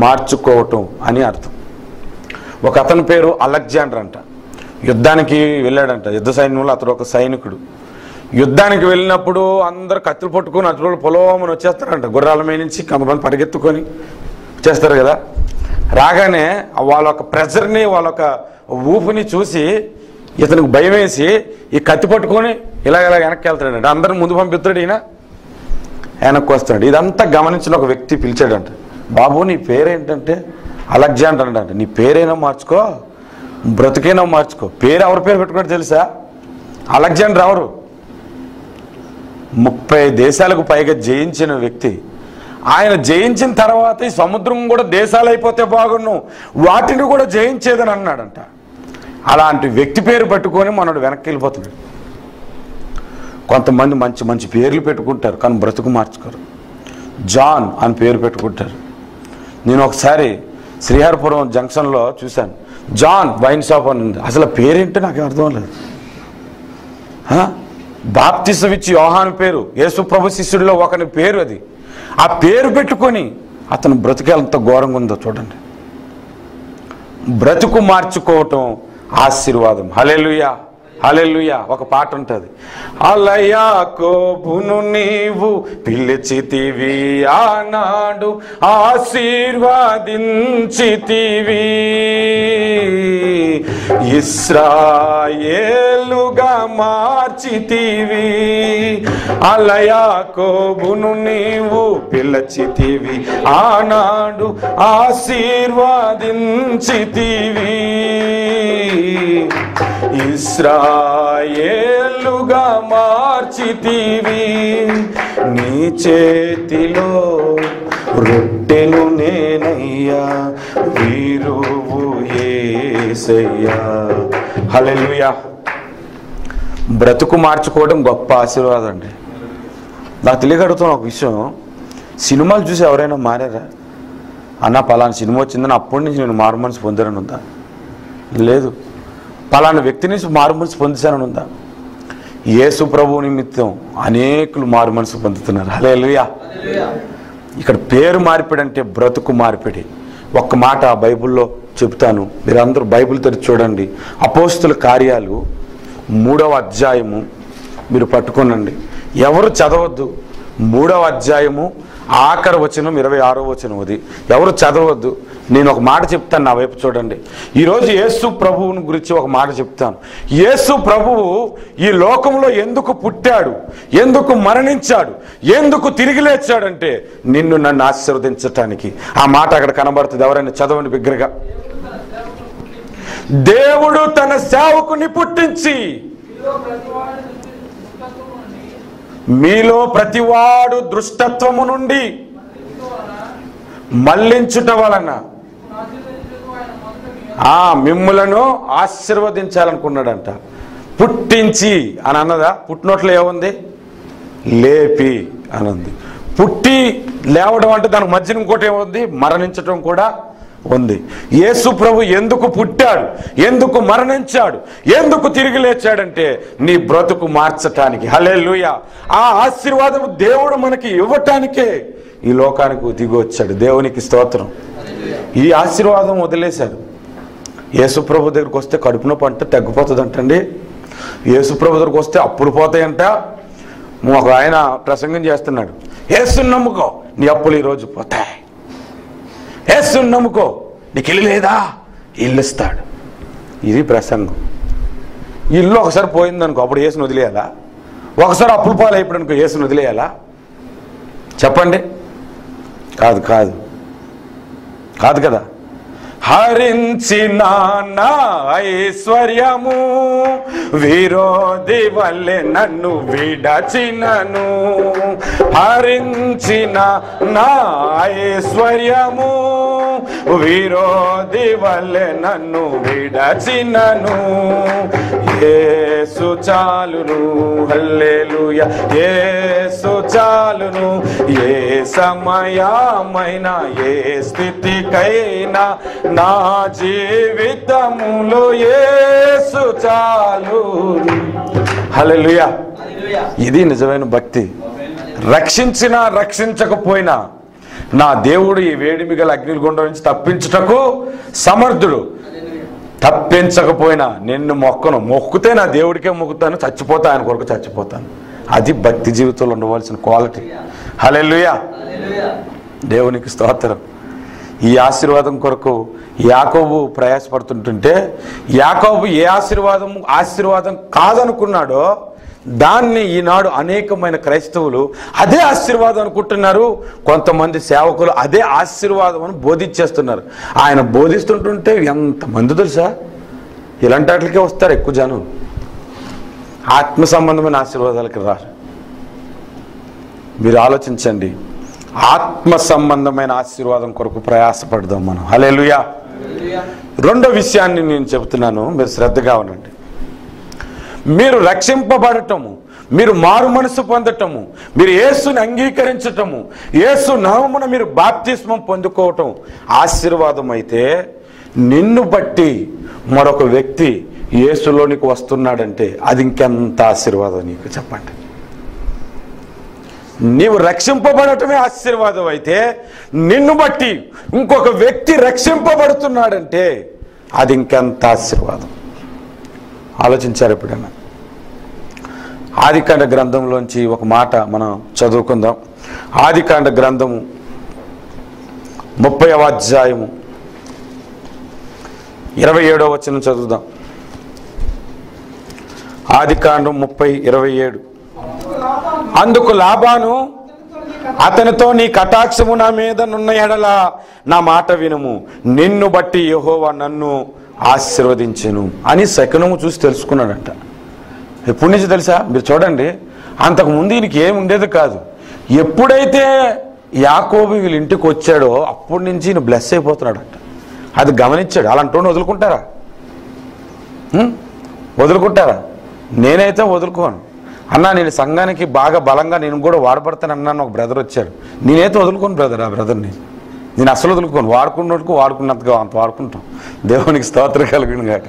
[SPEAKER 1] మార్చుకోవటం అని అర్థం. ఒక అతని పేరు అలెగ్జాండర్ అంట. యుద్ధానికి వెళ్ళాడంట. యుద్ధ సైన్యంలో అతడు ఒక సైనికుడు. యుద్ధానికి వెళ్ళినప్పుడు అందరు కత్తులు పట్టుకొని అతడు పొలమని వచ్చేస్తారంట. గుర్రాల మీద నుంచి కొంతమంది పరిగెత్తుకొని వచ్చేస్తారు కదా. రాగానే వాళ్ళ ఒక ప్రెజర్ని వాళ్ళ ఒక ఊపుని చూసి ఇతనికి భయం వేసి ఈ కత్తి పట్టుకొని ఇలా వెనక్కి వెళ్తాడంట. అందరిని ముందు పంపిస్తాడు, ఈయన వెనక్కి వస్తాడు. ఇదంతా గమనించిన ఒక వ్యక్తి పిలిచాడంట, బాబు నీ పేరేంటంటే అలెగ్జాండర్ అంట. నీ పేరైనా మార్చుకో, బ్రతుకైనా మార్చుకో. పేరు ఎవరి పేరు పెట్టుకున్నాడు తెలుసా? అలెగ్జాండర్ ఎవరు? 30 దేశాలకు పైగా జయించిన వ్యక్తి. ఆయన జయించిన తర్వాత ఈ సముద్రం కూడా దేశాలు అయిపోతే బాగున్ను, వాటిని కూడా జయించేదని అన్నాడంట. అలాంటి వ్యక్తి పేరు పట్టుకొని మనడు వెనక్కి వెళ్ళిపోతున్నాడు. కొంతమంది మంచి మంచి పేర్లు పెట్టుకుంటారు కానీ బ్రతుకు మార్చుకోరు. జాన్ అని పేరు పెట్టుకుంటారు. నేను ఒకసారి శ్రీహరిపురం జంక్షన్లో చూశాను, జాన్ వైన్ షాప్ అని ఉంది. అసలు పేరేంటో నాకు అర్థం లేదు. బాప్తిసం ఇచ్చి యోహాను పేరు, యేసు ప్రభు శిష్యుడిలో ఒకని పేరు అది. ఆ పేరు పెట్టుకొని అతను బ్రతుకు ఎంత ఘోరంగా ఉందో చూడండి. బ్రతుకు మార్చుకోవటం ఆశీర్వాదం. హల్లెలూయా, హల్లెలూయా. ఒక పాట ఉంటుంది, యాకోబును నీవు పిలిచితివి, ఆనాడు ఆశీర్వాదించితివి, ఇశ్రాయేలుగా మార్చితివి. యాకోబును నీవు పిలిచితివి, ఆనాడు ఆశీర్వాదించితివి, ఇశ్రాయేలుగా మార్చితివి. నీ చేతిలో రొట్టెను నేనయ్యా, వీరువు యేసయ్యా. హల్లెలూయా. బ్రతుకు మార్చుకోవడం గొప్ప ఆశీర్వాదం అండి. నాకు తెలియగడుగుతున్న ఒక విషయం, సినిమాలు చూసి ఎవరైనా మారారా? అన్న పలానా సినిమా వచ్చిందని అప్పటి నుంచి నేను మారు మనసు పొందానని ఉందా? లేదు. పలానా వ్యక్తి నుంచి మారు మనసు పొందుతానని ఉందా? యేసు ప్రభువు నిమిత్తం అనేకులు మారు మనసు పొందుతున్నారు. హల్లెలూయా. ఇక్కడ పేరు మార్పిడి అంటే బ్రతుకు మార్పిడి. ఒక్క మాట బైబిల్లో చెప్తాను, మీరందరూ బైబిల్ తెరిచి చూడండి. అపోస్తుల కార్యాలు 3వ అధ్యాయము మీరు పట్టుకోనండి, ఎవరు చదవద్దు. 3వ అధ్యాయము ఆఖరి వచనం 26వ వచనం, అది ఎవరు చదవద్దు. నేను ఒక మాట చెప్తాను, నా వైపు చూడండి. ఈరోజు యేసు ప్రభువుని గురించి ఒక మాట చెప్తాను. యేసు ప్రభువు ఈ లోకంలో ఎందుకు పుట్టాడు, ఎందుకు మరణించాడు, ఎందుకు తిరిగి లేచాడంటే నిన్ను నన్ను ఆశీర్వదించటానికి. ఆ మాట అక్కడ కనబడుతుంది, ఎవరైనా చదవండి బిగ్గరగా. దేవుడు తన సేవకుని పుట్టించి మీలో ప్రతివాడు దృష్టత్వము నుండి మళ్లించుట వలన మిమ్ములను ఆశీర్వదించాలనుకున్నాడంట. పుట్టించి అని అన్నదా? పుట్టినోట్లో ఏముంది? లేపి అని ఉంది. పుట్టి లేవడం అంటే దానికి మధ్యన ఇంకోటి ఏముంది? మరణించటం కూడా ఉంది. యేసు ప్రభు ఎందుకు పుట్టాడు, ఎందుకు మరణించాడు, ఎందుకు తిరిగి లేచాడంటే నీ బ్రతుకు మార్చటానికి. హల్లెలూయా. ఆ ఆశీర్వాదం దేవుడు మనకి ఇవ్వటానికే ఈ లోకానికి దిగి వచ్చాడు. దేవునికి స్తోత్రం. ఈ ఆశీర్వాదం వదిలేశాడు. యేసు ప్రభు దగ్గరికి వస్తే కడుపు నొప్పి అంటే తగ్గిపోతుంది అంటండి. యేసు ప్రభు దగ్గరికి వస్తే అప్పులు పోతాయంట. ఒక ఆయన ప్రసంగం చేస్తున్నాడు, యేసుని నమ్ముకో నీ అప్పులు ఈరోజు పోతాయి, యేసుని నమ్ముకో నీకు ఇల్లు లేదా, ఇల్లు ఇస్తాడు. ఇది ప్రసంగం. ఇల్లు ఒకసారి పోయిందనుకో అప్పుడు యేసుని వదిలేయాలా? ఒకసారి అప్పులు పాలైపోయాడు అనుకో యేసుని వదిలేయాలా? చెప్పండి. కాదు కాదు కాదు కదా. హరించిన నా ఐశ్వర్యము విరోధి వల్లే నన్ను విడచినను, హరించిన నా ఐశ్వర్యము విరోధి వల్లే నన్ను విడచినను, యేసు చాలును. హల్లెలూయా. యేసు చాలును. ఏ సమయమైనా ఏ స్థితికైనా నా జీవితములో యేసు చాలును. హల్లెలూయా. ఇది నిజమైన భక్తి. రక్షించినా రక్షించకపోయినా నా దేవుడు ఈ వేడిమి గల అగ్నిగుండం నుంచి తప్పించుటకు సమర్థుడు. తప్పించకపోయినా నిన్ను మొక్కితే నా దేవుడికే మొక్కుతాను, చచ్చిపోతా ఆయన కొరకు చచ్చిపోతాను. అది భక్తి జీవితంలో ఉండవలసిన క్వాలిటీ. హల్లెలూయా. దేవునికి స్తోత్రం. ఈ ఆశీర్వాదం కొరకు యాకోబు ప్రయాసపడుతుంటుంటే, యాకోబు ఏ ఆశీర్వాదం కాదనుకున్నాడో దాన్ని ఈనాడు అనేకమైన క్రైస్తవులు అదే ఆశీర్వాదం అనుకుంటున్నారు. కొంతమంది సేవకులు అదే ఆశీర్వాదం అని బోధించేస్తున్నారు. ఆయన బోధిస్తుంటుంటే ఎంతమంది తెలుసా, ఇలాంటి వాటికే వస్తారు ఎక్కువ జనం. ఆత్మ సంబంధమైన ఆశీర్వాదాలకి రారు. మీరు ఆలోచించండి. ఆత్మ సంబంధమైన ఆశీర్వాదం కొరకు ప్రయాసపడదాం మనం. హల్లెలూయా. రెండో విషయాన్ని నేను చెబుతున్నాను, మీరు శ్రద్ధగా ఉండండి. మీరు రక్షింపబడటము, మీరు మారు మనసు పొందటము, మీరు యేసుని అంగీకరించటము, యేసు నామమున మీరు బాప్తిస్మం పొందుకోవటం ఆశీర్వాదం అయితే, నిన్ను బట్టి మరొక వ్యక్తి యేసులోనికి వస్తున్నాడంటే అది ఇంకెంత ఆశీర్వాదం నీకు చెప్పండి. నీవు రక్షింపబడటమే ఆశీర్వాదం అయితే, నిన్ను బట్టి ఇంకొక వ్యక్తి రక్షింపబడుతున్నాడంటే అది ఇంకెంత ఆశీర్వాదం. ఆలోచించారు ఎప్పుడైనా? ఆదికాండ గ్రంథంలోంచి ఒక మాట మనం చదువుకుందాం. ఆదికాండ గ్రంథము 30వ అధ్యాయము 27వ వచనం చదువుదాం. ఆదికాండం 30:27. అందుకు లాబాను అతనితో, నీ కటాక్షము నా మీద నున్న ఎడల నా మాట వినుము, నిన్ను బట్టి యెహోవా నన్ను ఆశీర్వదించెను అని శకునము చూసి తెలుసుకున్నాడంట. ఎప్పటి నుంచి తెలుసా? మీరు చూడండి, అంతకుముందు ఈయనకి ఏమి ఉండేది కాదు. ఎప్పుడైతే యాకోబు వీళ్ళ ఇంటికి వచ్చాడో అప్పటి నుంచి ఈయన బ్లెస్ అయిపోతున్నాడంట. అది గమనించాడు. అలాంటి వదులుకుంటారా? వదులుకుంటారా? నేనైతే వదులుకోను అన్నా. నేను సంఘానికి బాగా బలంగా నేను కూడా వాడబడతాను అన్నాను. ఒక బ్రదర్ వచ్చాడు, నేనైతే వదులుకోను బ్రదర్. ఆ బ్రదర్ని నేను అసలు వదులుకోను. వాడుకున్నట్టుకు వాడుకున్నంతగా అంత వాడుకుంటాం. దేవునికి స్తోత్రం కలిగిన కాక.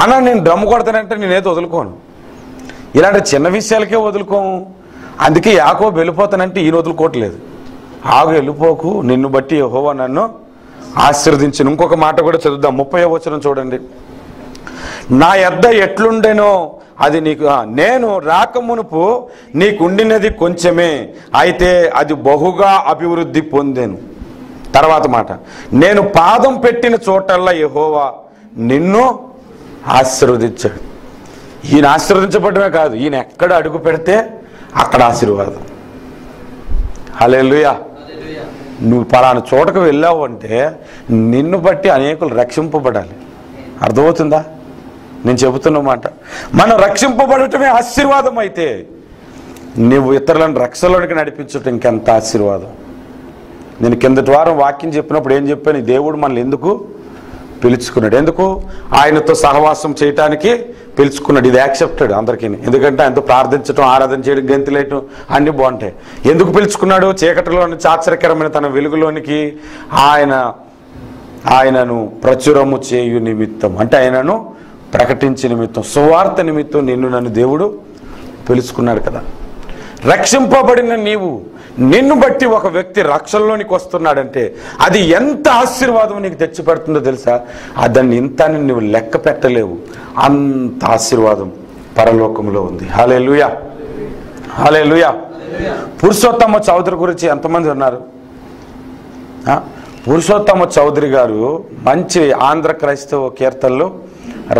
[SPEAKER 1] అన్నా నేను డ్రమ్ము కొడతానంటే నేనైతే వదులుకోను. ఇలాంటి చిన్న విషయాలకే వదులుకోము. అందుకే యాకోబు వెళ్ళిపోతానంటే ఈయన వదులుకోవట్లేదు. ఆగు, వెళ్ళిపోకు, నిన్ను బట్టి యెహోవా నన్ను ఆశీర్వదించను. ఇంకొక మాట కూడా చదువుదాం. 30వ వచనం చూడండి. నా యొద్ద ఎట్లుండెనో అది నీకు, నేను రాకమునుపు నీకుండినది కొంచెమే, అయితే అది బహుగా అభివృద్ధి పొందెను. తర్వాత మాట, నేను పాదం పెట్టిన చోటల్లా యెహోవా నిన్ను ఆశీర్వదించాడు. ఈయన ఆశీర్వదించబడమే కాదు, ఈయన ఎక్కడ అడుగు పెడితే అక్కడ ఆశీర్వాదం. హల్లెలూయా. నువ్వు పలానా చోటకు వెళ్ళావు అంటే నిన్ను బట్టి అనేకులు రక్షింపబడాలి. అర్థమవుతుందా నేను చెబుతున్న మాట? మనం రక్షింపబడటమే ఆశీర్వాదం అయితే, నువ్వు ఇతరులను రక్షణలోనికి నడిపించటం ఇంకెంత ఆశీర్వాదం. నేను కిందటి వారం వాక్యం చెప్పినప్పుడు ఏం చెప్పాను? దేవుడు మనల్ని ఎందుకు పిలుచుకున్నాడు? ఎందుకు? ఆయనతో సహవాసం చేయటానికి పిలుచుకున్నాడు. ఇది యాక్సెప్టెడ్ అందరికీ. ఎందుకంటే ఆయనతో ప్రార్థించడం, ఆరాధన చేయడం, గెంతులేయటం అన్నీ బాగుంటాయి. ఎందుకు పిలుచుకున్నాడు? చీకటిలోని ఆశ్చర్యకరమైన తన వెలుగులోనికి ఆయనను ప్రచురము చేయు నిమిత్తం, అంటే ఆయనను ప్రకటించే నిమిత్తం, సువార్త నిమిత్తం నిన్ను నన్ను దేవుడు పిలుచుకున్నాడు కదా. రక్షింపబడిన నీవు, నిన్ను బట్టి ఒక వ్యక్తి రక్షణలోనికి వస్తున్నాడంటే అది ఎంత ఆశీర్వాదం నీకు తెచ్చిపెడుతుందో తెలుసా? దాన్ని ఇంత నువ్వు లెక్క పెట్టలేవు. అంత ఆశీర్వాదం పరలోకంలో ఉంది. హల్లెలూయా, హల్లెలూయా. పురుషోత్తమ చౌదరి గురించి ఎంతమంది ఉన్నారు? పురుషోత్తమ చౌదరి గారు మంచి ఆంధ్ర క్రైస్తవ కీర్తనలు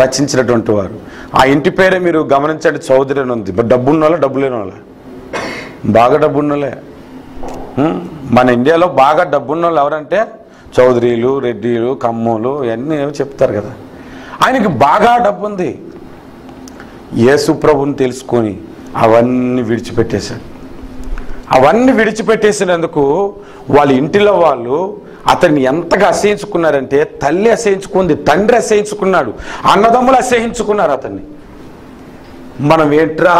[SPEAKER 1] రచించినటువంటి వారు. ఆ ఇంటి పేరే మీరు గమనించండి, చౌదరి అని ఉంది. డబ్బున్న వాళ్ళ, డబ్బు లేని వాళ్ళ? బాగా డబ్బున్నోళ్ళే. మన ఇండియాలో బాగా డబ్బున్న వాళ్ళు ఎవరంటే చౌదరీలు, రెడ్డిలు, కమ్మోలు ఇవన్నీ చెప్తారు కదా. ఆయనకి బాగా డబ్బు ఉంది. యేసు ప్రభుని తెలుసుకొని అవన్నీ విడిచిపెట్టేశాడు. అవన్నీ విడిచిపెట్టేసినందుకు వాళ్ళ ఇంటిలో వాళ్ళు అతన్ని ఎంతగా అసహించుకున్నారంటే, తల్లి అసహించుకుంది, తండ్రి అసహించుకున్నాడు, అన్నదమ్ములు అసహించుకున్నారు అతన్ని. మనం ఏంట్రా,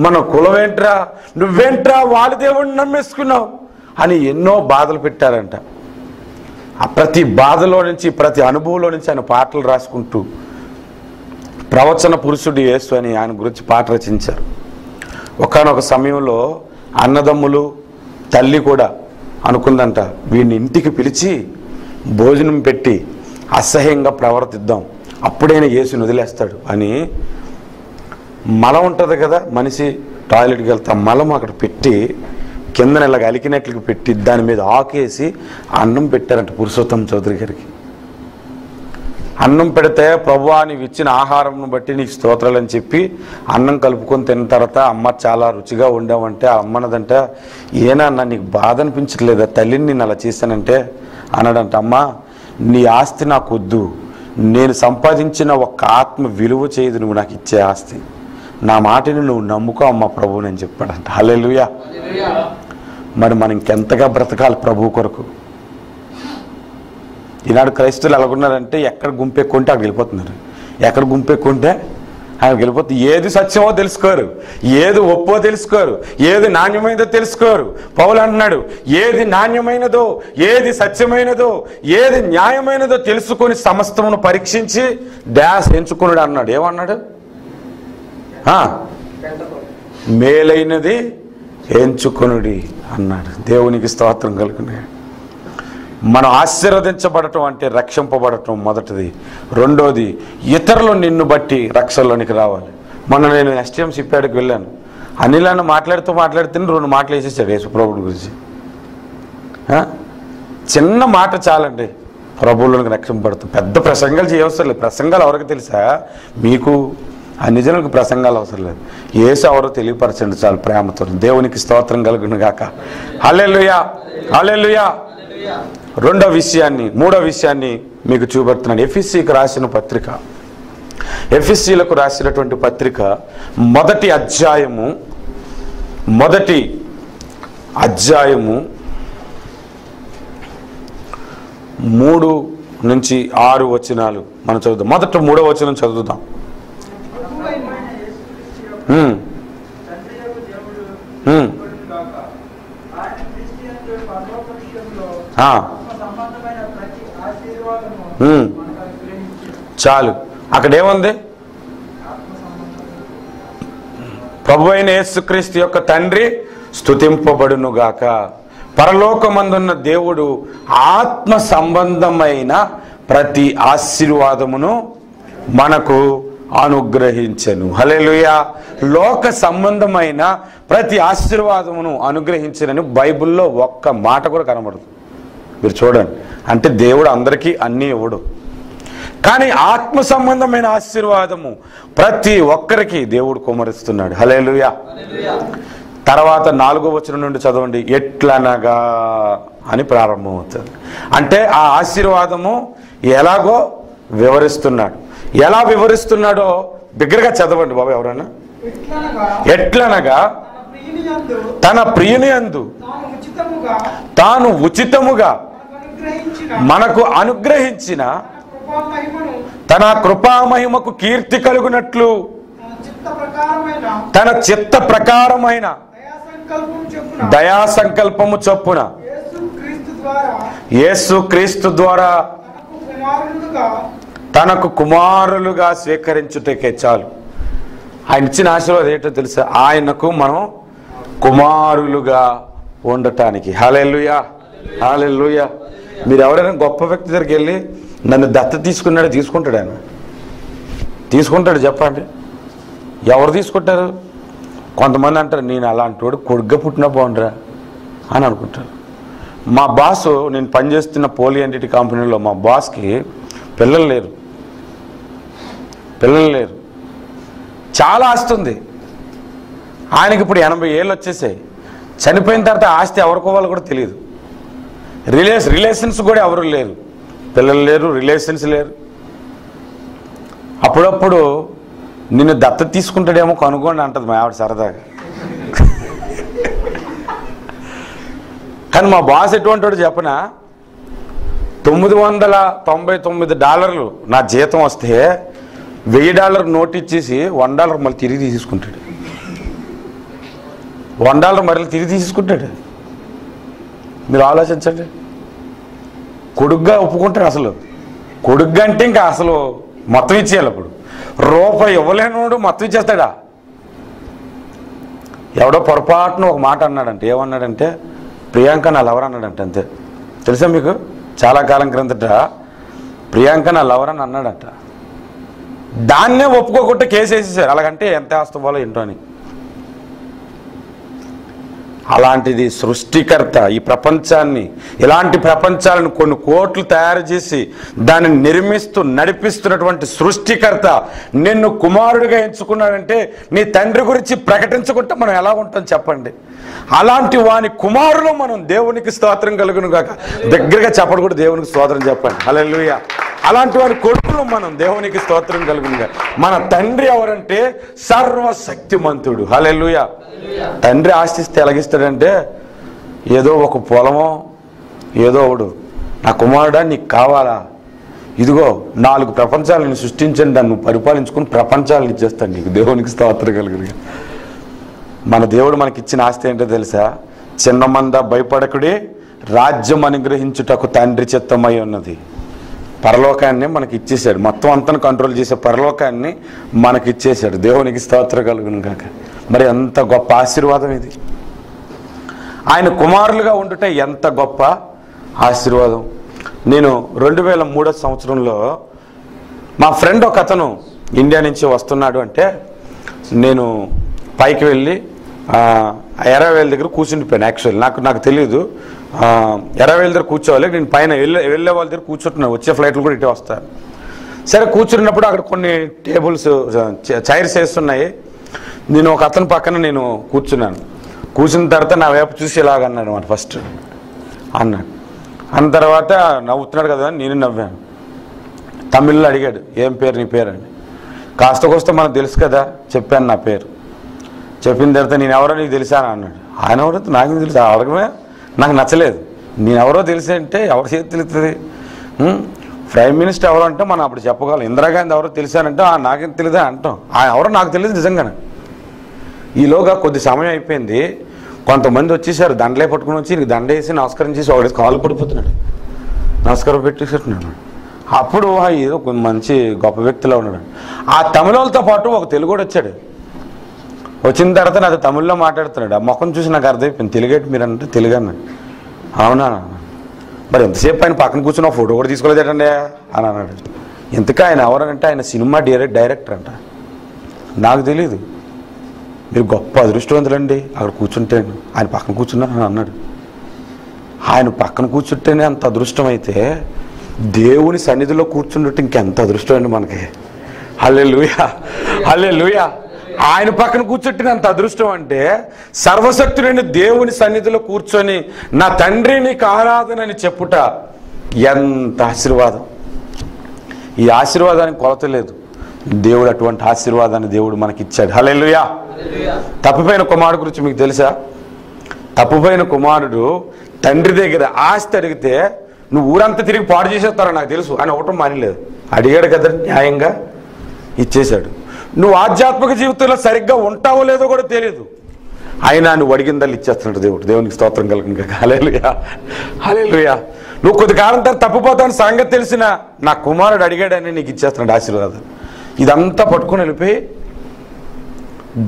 [SPEAKER 1] మన కులం ఏంట్రా, నువ్వేంట్రా వాళ్ళ దేవుడిని నమ్మేసుకున్నావు అని ఎన్నో బాధలు పెట్టారంట. ఆ ప్రతి బాధలో నుంచి, ప్రతి అనుభవంలో నుంచి ఆయన పాటలు రాసుకుంటూ ప్రవచన పురుషుడు యేసు అని ఆయన గురించి పాట రచించారు. ఒకానొక సమయంలో అన్నదమ్ములు, తల్లి కూడా అనుకుందంట, వీడిని ఇంటికి పిలిచి భోజనం పెట్టి అసహ్యంగా ప్రవర్తిద్దాం, అప్పుడైనా యేసుని వదిలేస్తాడు అని. మలం ఉంటుంది కదా, మనిషి టాయిలెట్కి వెళ్తా మలం అక్కడ పెట్టి కిందన ఇలాగ అలికినట్లుగా పెట్టి దాని మీద ఆకేసి అన్నం పెట్టారంట పురుషోత్తమ చౌదరి గారికి. అన్నం పెడితే, ప్రభువా నీవు ఇచ్చిన ఆహారంను బట్టి నీకు స్తోత్రాలు అని చెప్పి అన్నం కలుపుకొని తిన్న తర్వాత, అమ్మ చాలా రుచిగా వండామంటే ఆ అమ్మనదంట, ఏనన్నా నీకు బాధ అనిపించట్లేదా తల్లిని నేను అలా చేశానంటే? అన్నాడంట, అమ్మ నీ ఆస్తి నాకు వద్దు, నేను సంపాదించిన ఒక్క ఆత్మ విలువ చేయదు నువ్వు నాకు ఇచ్చే ఆస్తి, నా మాటని నువ్వు నమ్ముకో అమ్మ ప్రభువుని అని చెప్పాడంట. హల్లెలూయా. మరి మనం ఇంకెంతగా బ్రతకాలి ప్రభు కొరకు? ఈనాడు క్రైస్తవులు ఎలాగున్నారంటే ఎక్కడ గుంపు ఎక్కువ ఉంటే అక్కడికి వెళ్ళిపోతున్నారు. ఎక్కడ గుంపు ఎక్కువ ఉంటే అక్కడికి వెళ్ళిపోతుంది. ఏది సత్యమో తెలుసుకోరు, ఏది ఒప్పో తెలుసుకోరు, ఏది నాణ్యమైనదో తెలుసుకోరు. పౌలు అంటున్నాడు, ఏది నాణ్యమైనదో, ఏది సత్యమైనదో, ఏది న్యాయమైనదో తెలుసుకొని సమస్తమును పరీక్షించి డాష్ ఎంచుకున్నాడు అన్నాడు. ఏమన్నాడు? మేలైనది ఎంచుకొనుడి అన్నాడు. దేవునికి స్తోత్రం కలుగునే. మనం ఆశీర్వదించబడటం అంటే రక్షింపబడటం మొదటిది. రెండోది, ఇతరులు నిన్ను బట్టి రక్షణలోనికి రావాలి. మొన్న నేను STM సిప్పాడికి వెళ్ళాను. అనిలాన్ని మాట్లాడుతూ 2 మాటలు వేసేసాడు యేసుప్రభుడి గురించి. చిన్న మాట చాలండి ప్రభువులోనికి రక్షింపబడుతుంది. పెద్ద ప్రసంగాలు చేయవసరం లేదు. ప్రసంగాలు ఎవరికి తెలుసా? మీకు, అన్ని జనులకు ప్రసంగాలు అవసరం లేదు. యేసు ఎవరో తెలియపరచండి చాలు ప్రేమతో. దేవునికి స్తోత్రం కలుగును గాక. హల్లెలూయా, హల్లెలూయా. మూడో విషయాన్ని మీకు చూపెడుతున్నాను. ఎఫెసీకి రాసిన పత్రిక, ఎఫెసీలకు రాసినటువంటి పత్రిక మొదటి అధ్యాయము 3 నుంచి 6 వచనాలు మనం చదువుదాం. మొదట 3వ వచనం చదువుదాం. చాలు. అక్కడ ఏముంది? ప్రభువైన యేసుక్రీస్తు యొక్క తండ్రి స్తుతింపబడునుగాక. పరలోకమందున్న దేవుడు ఆత్మ సంబంధమైన ప్రతి ఆశీర్వాదమును మనకు అనుగ్రహించెను. హల్లెలూయా. లోక సంబంధమైన ప్రతి ఆశీర్వాదమును అనుగ్రహించనని బైబిల్లో ఒక్క మాట కూడా కనబడదు. మీరు చూడండి. అంటే దేవుడు అందరికీ అన్నీ ఇవ్వడు, కానీ ఆత్మ సంబంధమైన ఆశీర్వాదము ప్రతి ఒక్కరికి దేవుడు కుమరిస్తున్నాడు. హల్లెలూయా. తర్వాత 4వ వచనం నుండి చదవండి. ఎట్లనగా అని ప్రారంభమవుతుంది. అంటే ఆ ఆశీర్వాదము ఎలాగో వివరిస్తున్నాడు. ఎలా వివరిస్తున్నాడో బిగ్గరగా చదవండి బాబు ఎవరైనా. ఎట్లనగా తన ప్రియుని యందు తాను ఉచితముగా మనకు అనుగ్రహించిన తన కృపామహిమకు కీర్తి కలుగునట్లు తన చిత్త ప్రకారమైన దయా సంకల్పము చొప్పున యేసుక్రీస్తు ద్వారా తనకు కుమారులుగా స్వీకరించుటకే చాలు. ఆయన ఇచ్చిన ఆశీర్వాదం ఏంటో తెలుసా? ఆయనకు మనం కుమారులుగా ఉండటానికి. హల్లెలూయా, హల్లెలూయా. మీరు ఎవరైనా గొప్ప వ్యక్తి దగ్గరికి వెళ్ళి నన్ను దత్తత తీసుకుంటాడు ఆయన? తీసుకుంటాడు చెప్పండి. ఎవరు తీసుకుంటారు? కొంతమంది అంటారు, నేను అలాంటి వాడు కొడుగ్గా పుట్టినా బాగుండరా అని అనుకుంటారు. మా బాసు, నేను పనిచేస్తున్న పోలి ఎంటిటీ కంపెనీలో మా బాస్కి పిల్లలు లేరు. చాలా ఆస్తి ఉంది ఆయనకి. ఇప్పుడు 80 ఏళ్ళు వచ్చేసాయి. చనిపోయిన తర్వాత ఆస్తి ఎవరికోవాలో కూడా తెలియదు. రిలేషన్స్ కూడా ఎవరు లేరు. పిల్లలు లేరు, రిలేషన్స్ లేరు. అప్పుడప్పుడు నిన్ను దత్తత తీసుకుంటాడేమో కనుక్కోండి అంటది మా ఆవిడ సరదాగా. కానీ మా బాస్ ఎటువంటి వాడు చెప్పనా? $999 నా జీతం వస్తే $1000 నోట్ ఇచ్చేసి $1 మళ్ళీ తిరిగి తీసుకుంటాడు. $1 మళ్ళీ తిరిగి తీసుకుంటాడు. మీరు ఆలోచించండి. కొడుగ్గా ఒప్పుకుంటాడు. అసలు కొడుగ్గా అంటే ఇంకా అసలు మొత్తం ఇచ్చేయాలి. అప్పుడు రూపాయి ఇవ్వలేనివాడు మొత్తం ఇచ్చేస్తాడా? ఎవడో పొరపాటున ఒక మాట అన్నాడంటే, ఏమన్నాడంటే, ప్రియాంక నా లవర్ అన్నాడంట. అంతే. తెలుసా మీకు? చాలా కాలం క్రిందట ప్రియాంక నా లవర్ అని అన్నాడట. దాన్నే ఒప్పుకోకుండా కేసు వేసేసారు. అలాగంటే ఎంత ఆస్తువాలో ఏంటో అని. అలాంటిది సృష్టికర్త ఈ ప్రపంచాన్ని, ఇలాంటి ప్రపంచాలను కొన్ని కోట్లు తయారు చేసి దాన్ని నిర్మిస్తూ నడిపిస్తున్నటువంటి సృష్టికర్త నిన్ను కుమారుడిగా ఎంచుకున్నాడంటే నీ తండ్రి గురించి ప్రకటించుకుంటే మనం ఎలా ఉంటాం చెప్పండి? అలాంటి వాని కుమారులు మనం. దేవునికి స్తోత్రం కలుగును గాక. దగ్గరగా చెప్పడు కూడా దేవునికి స్తోత్రం చెప్పండి. హల్లెలూయా. అలాంటి వారి కొడుకులు మనం. దేవునికి స్తోత్రం కలుగును గాక. మన తండ్రి ఎవరంటే సర్వశక్తిమంతుడు. హల్లెలూయా. తండ్రి ఆశిస్తే ఎలాగిస్తాడంటే ఏదో ఒక పొలమో ఏదో ఒకడు, నా కుమారుడా నీకు కావాలా, ఇదిగో 4 ప్రపంచాలను సృష్టించండి, నన్ను పరిపాలించుకుని ప్రపంచాలను ఇచ్చేస్తాను నీకు. దేవునికి స్తోత్రం కలుగును. మన దేవుడు మనకిచ్చిన ఆస్తి ఏంటో తెలుసా? చిన్నమంద భయపడకుడి, రాజ్యం అనుగ్రహించుటకు తండ్రి చిత్తమై ఉన్నది. పరలోకాన్ని మనకి ఇచ్చేసాడు, మొత్తం అంతా కంట్రోల్ చేసే పరలోకాన్ని మనకి ఇచ్చేసాడు. దేవునికి స్తోత్రం కలుగును కాక. మరి ఎంత గొప్ప ఆశీర్వాదం ఇది! ఆయన కుమారులుగా ఉండుట ఎంత గొప్ప ఆశీర్వాదం. నేను 2003 సంవత్సరంలో మా ఫ్రెండ్ ఒక అతను ఇండియా నుంచి వస్తున్నాడు అంటే నేను పైకి వెళ్ళి ఎర్రవేల దగ్గర కూర్చుండిపోయాను. యాక్చువల్లీ నాకు తెలియదు ఎర్రవేల దగ్గర కూర్చోవాలి, నేను పైన వెళ్ళే వాళ్ళ దగ్గర కూర్చుంటున్నాను. వచ్చే ఫ్లైట్లు కూడా ఇటే వస్తాను. సరే కూర్చున్నప్పుడు అక్కడ కొన్ని టేబుల్స్ చైర్స్ వేస్తున్నాయి. నేను ఒక అతని పక్కన నేను కూర్చున్నాను. కూర్చున్న తర్వాత నా వైపు చూసి ఇలాగన్నాడు అన్నమాట. ఫస్ట్ అన్నాడు, అన్న తర్వాత నవ్వుతున్నాడు కదా, నేను నవ్వాను. తమిళ్లో అడిగాడు, ఏం పేరు నీ పేరు అని. కాస్త కోస్త మనకు తెలుసు కదా, చెప్పాను నా పేరు. చెప్పిన తర్వాత నేను ఎవరో నీకు తెలుసా అన్నాడు. ఆయన ఎవరో నాకు తెలుసు, అడగమే నాకు నచ్చలేదు. నేను ఎవరో తెలిసి అంటే ఎవరి చేతి తెలుస్తుంది? ప్రైమ్ మినిస్టర్ ఎవరో అంటే మనం అప్పుడు చెప్పగలం. ఇందిరాగాంధీ ఎవరో తెలిసానంటే నాకేం తెలియదా అంటాం. ఆయన ఎవరో నాకు తెలియదు నిజంగానే. ఈలోగా కొద్ది సమయం అయిపోయింది. కొంతమంది వచ్చేసారు, దండలే పట్టుకుని వచ్చి నీకు దండ వేసి నమస్కారం చేసి వాడి కాలు పడిపోతున్నాడు, నమస్కారం పెట్టేసేట్టున్నాడు. అప్పుడు ఏదో మంచి గొప్ప వ్యక్తిలో ఉన్నాడు. ఆ తమిళతో పాటు ఒక తెలుగుడు వచ్చాడు. వచ్చిన తర్వాత నాతో తమిళ్లో మాట్లాడుతున్నాడు. ఆ ముఖం చూసి నాకు అర్థమైపోయింది, తెలుగేటి మీరు అంటే తెలుగు అన్నాడు. అవునా, మరి ఎంతసేపు ఆయన పక్కన కూర్చున్న ఫోటో కూడా తీసుకోలేదేటండి అని అన్నాడు. ఇంతకా ఆయన ఎవరంటే ఆయన సినిమా డైరెక్టర్ అంట. నాకు తెలీదు. మీరు గొప్ప అదృష్టవంతులండి, అక్కడ కూర్చుంటే ఆయన పక్కన కూర్చున్నా అని అన్నాడు. ఆయన పక్కన కూర్చుంటేనే అంత అదృష్టం అయితే దేవుని సన్నిధిలో కూర్చుంటే ఇంకెంత అదృష్టం అండి మనకి. హల్లెలూయా, హల్లెలూయా. ఆయన పక్కన కూర్చుంటే అంత అదృష్టం అంటే సర్వశక్తుడైన దేవుని సన్నిధిలో కూర్చొని నా తండ్రి నీకు ఆరాధన అని చెప్పుట ఎంత ఆశీర్వాదం. ఈ ఆశీర్వాదానికి కొలత లేదు. దేవుడు అటువంటి ఆశీర్వాదాన్ని దేవుడు మనకిచ్చాడు. హల్లెలూయా. తప్పిపోయిన కుమారుడు గురించి మీకు తెలుసా? తప్పిపోయిన కుమారుడు తండ్రి దగ్గర ఆస్తి అడిగితే నువ్వు ఊరంతా తిరిగి పాడు చేసేస్తారో నాకు తెలుసు అని ఒకటం మానలేదు. అడిగాడు కదా, న్యాయంగా ఇచ్చేశాడు. నువ్వు ఆధ్యాత్మిక జీవితంలో సరిగ్గా ఉంటావో లేదో కూడా తెలియదు, అయినా నువ్వు అడిగిందల్లా ఇచ్చేస్తున్నాడు దేవుడు. దేవునికి స్తోత్రం కలుగును కాక. హల్లెలూయా, హల్లెలూయా. నువ్వు కొద్ది కాలం తర్వాత తప్పిపోతాను సంగతి తెలిసిన నా కుమారుడు అడిగాడని నీకు ఇచ్చేస్తున్నాడు ఆశీర్వాదం. ఇదంతా పట్టుకుని వెళ్ళిపోయి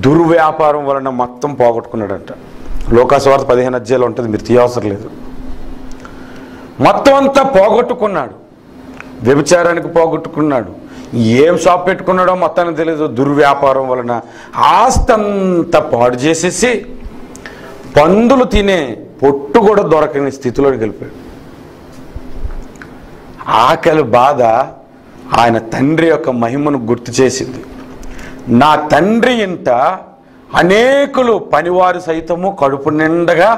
[SPEAKER 1] దుర్వ్యాపారం వలన మొత్తం పోగొట్టుకున్నాడంట. లోకాసువార్త 15 అధ్యాయాలు ఉంటుంది, మీరు తీయవసరం లేదు. మొత్తం అంతా పోగొట్టుకున్నాడు. వ్యభిచారానికి పోగొట్టుకున్నాడు. ఏం షాప్ పెట్టుకున్నాడో మొత్తానికి తెలియదు. దుర్వ్యాపారం వలన ఆస్తి అంతా పాడు చేసేసి పందులు తినే పొట్టు కూడా దొరకని స్థితిలోకి వెళ్ళిపోయాడు. ఆకలి బాధ ఆయన తండ్రి యొక్క మహిమను గుర్తు చేసింది. నా తండ్రి ఇంట అనేకులు పనివారు సైతము కడుపు నిండగా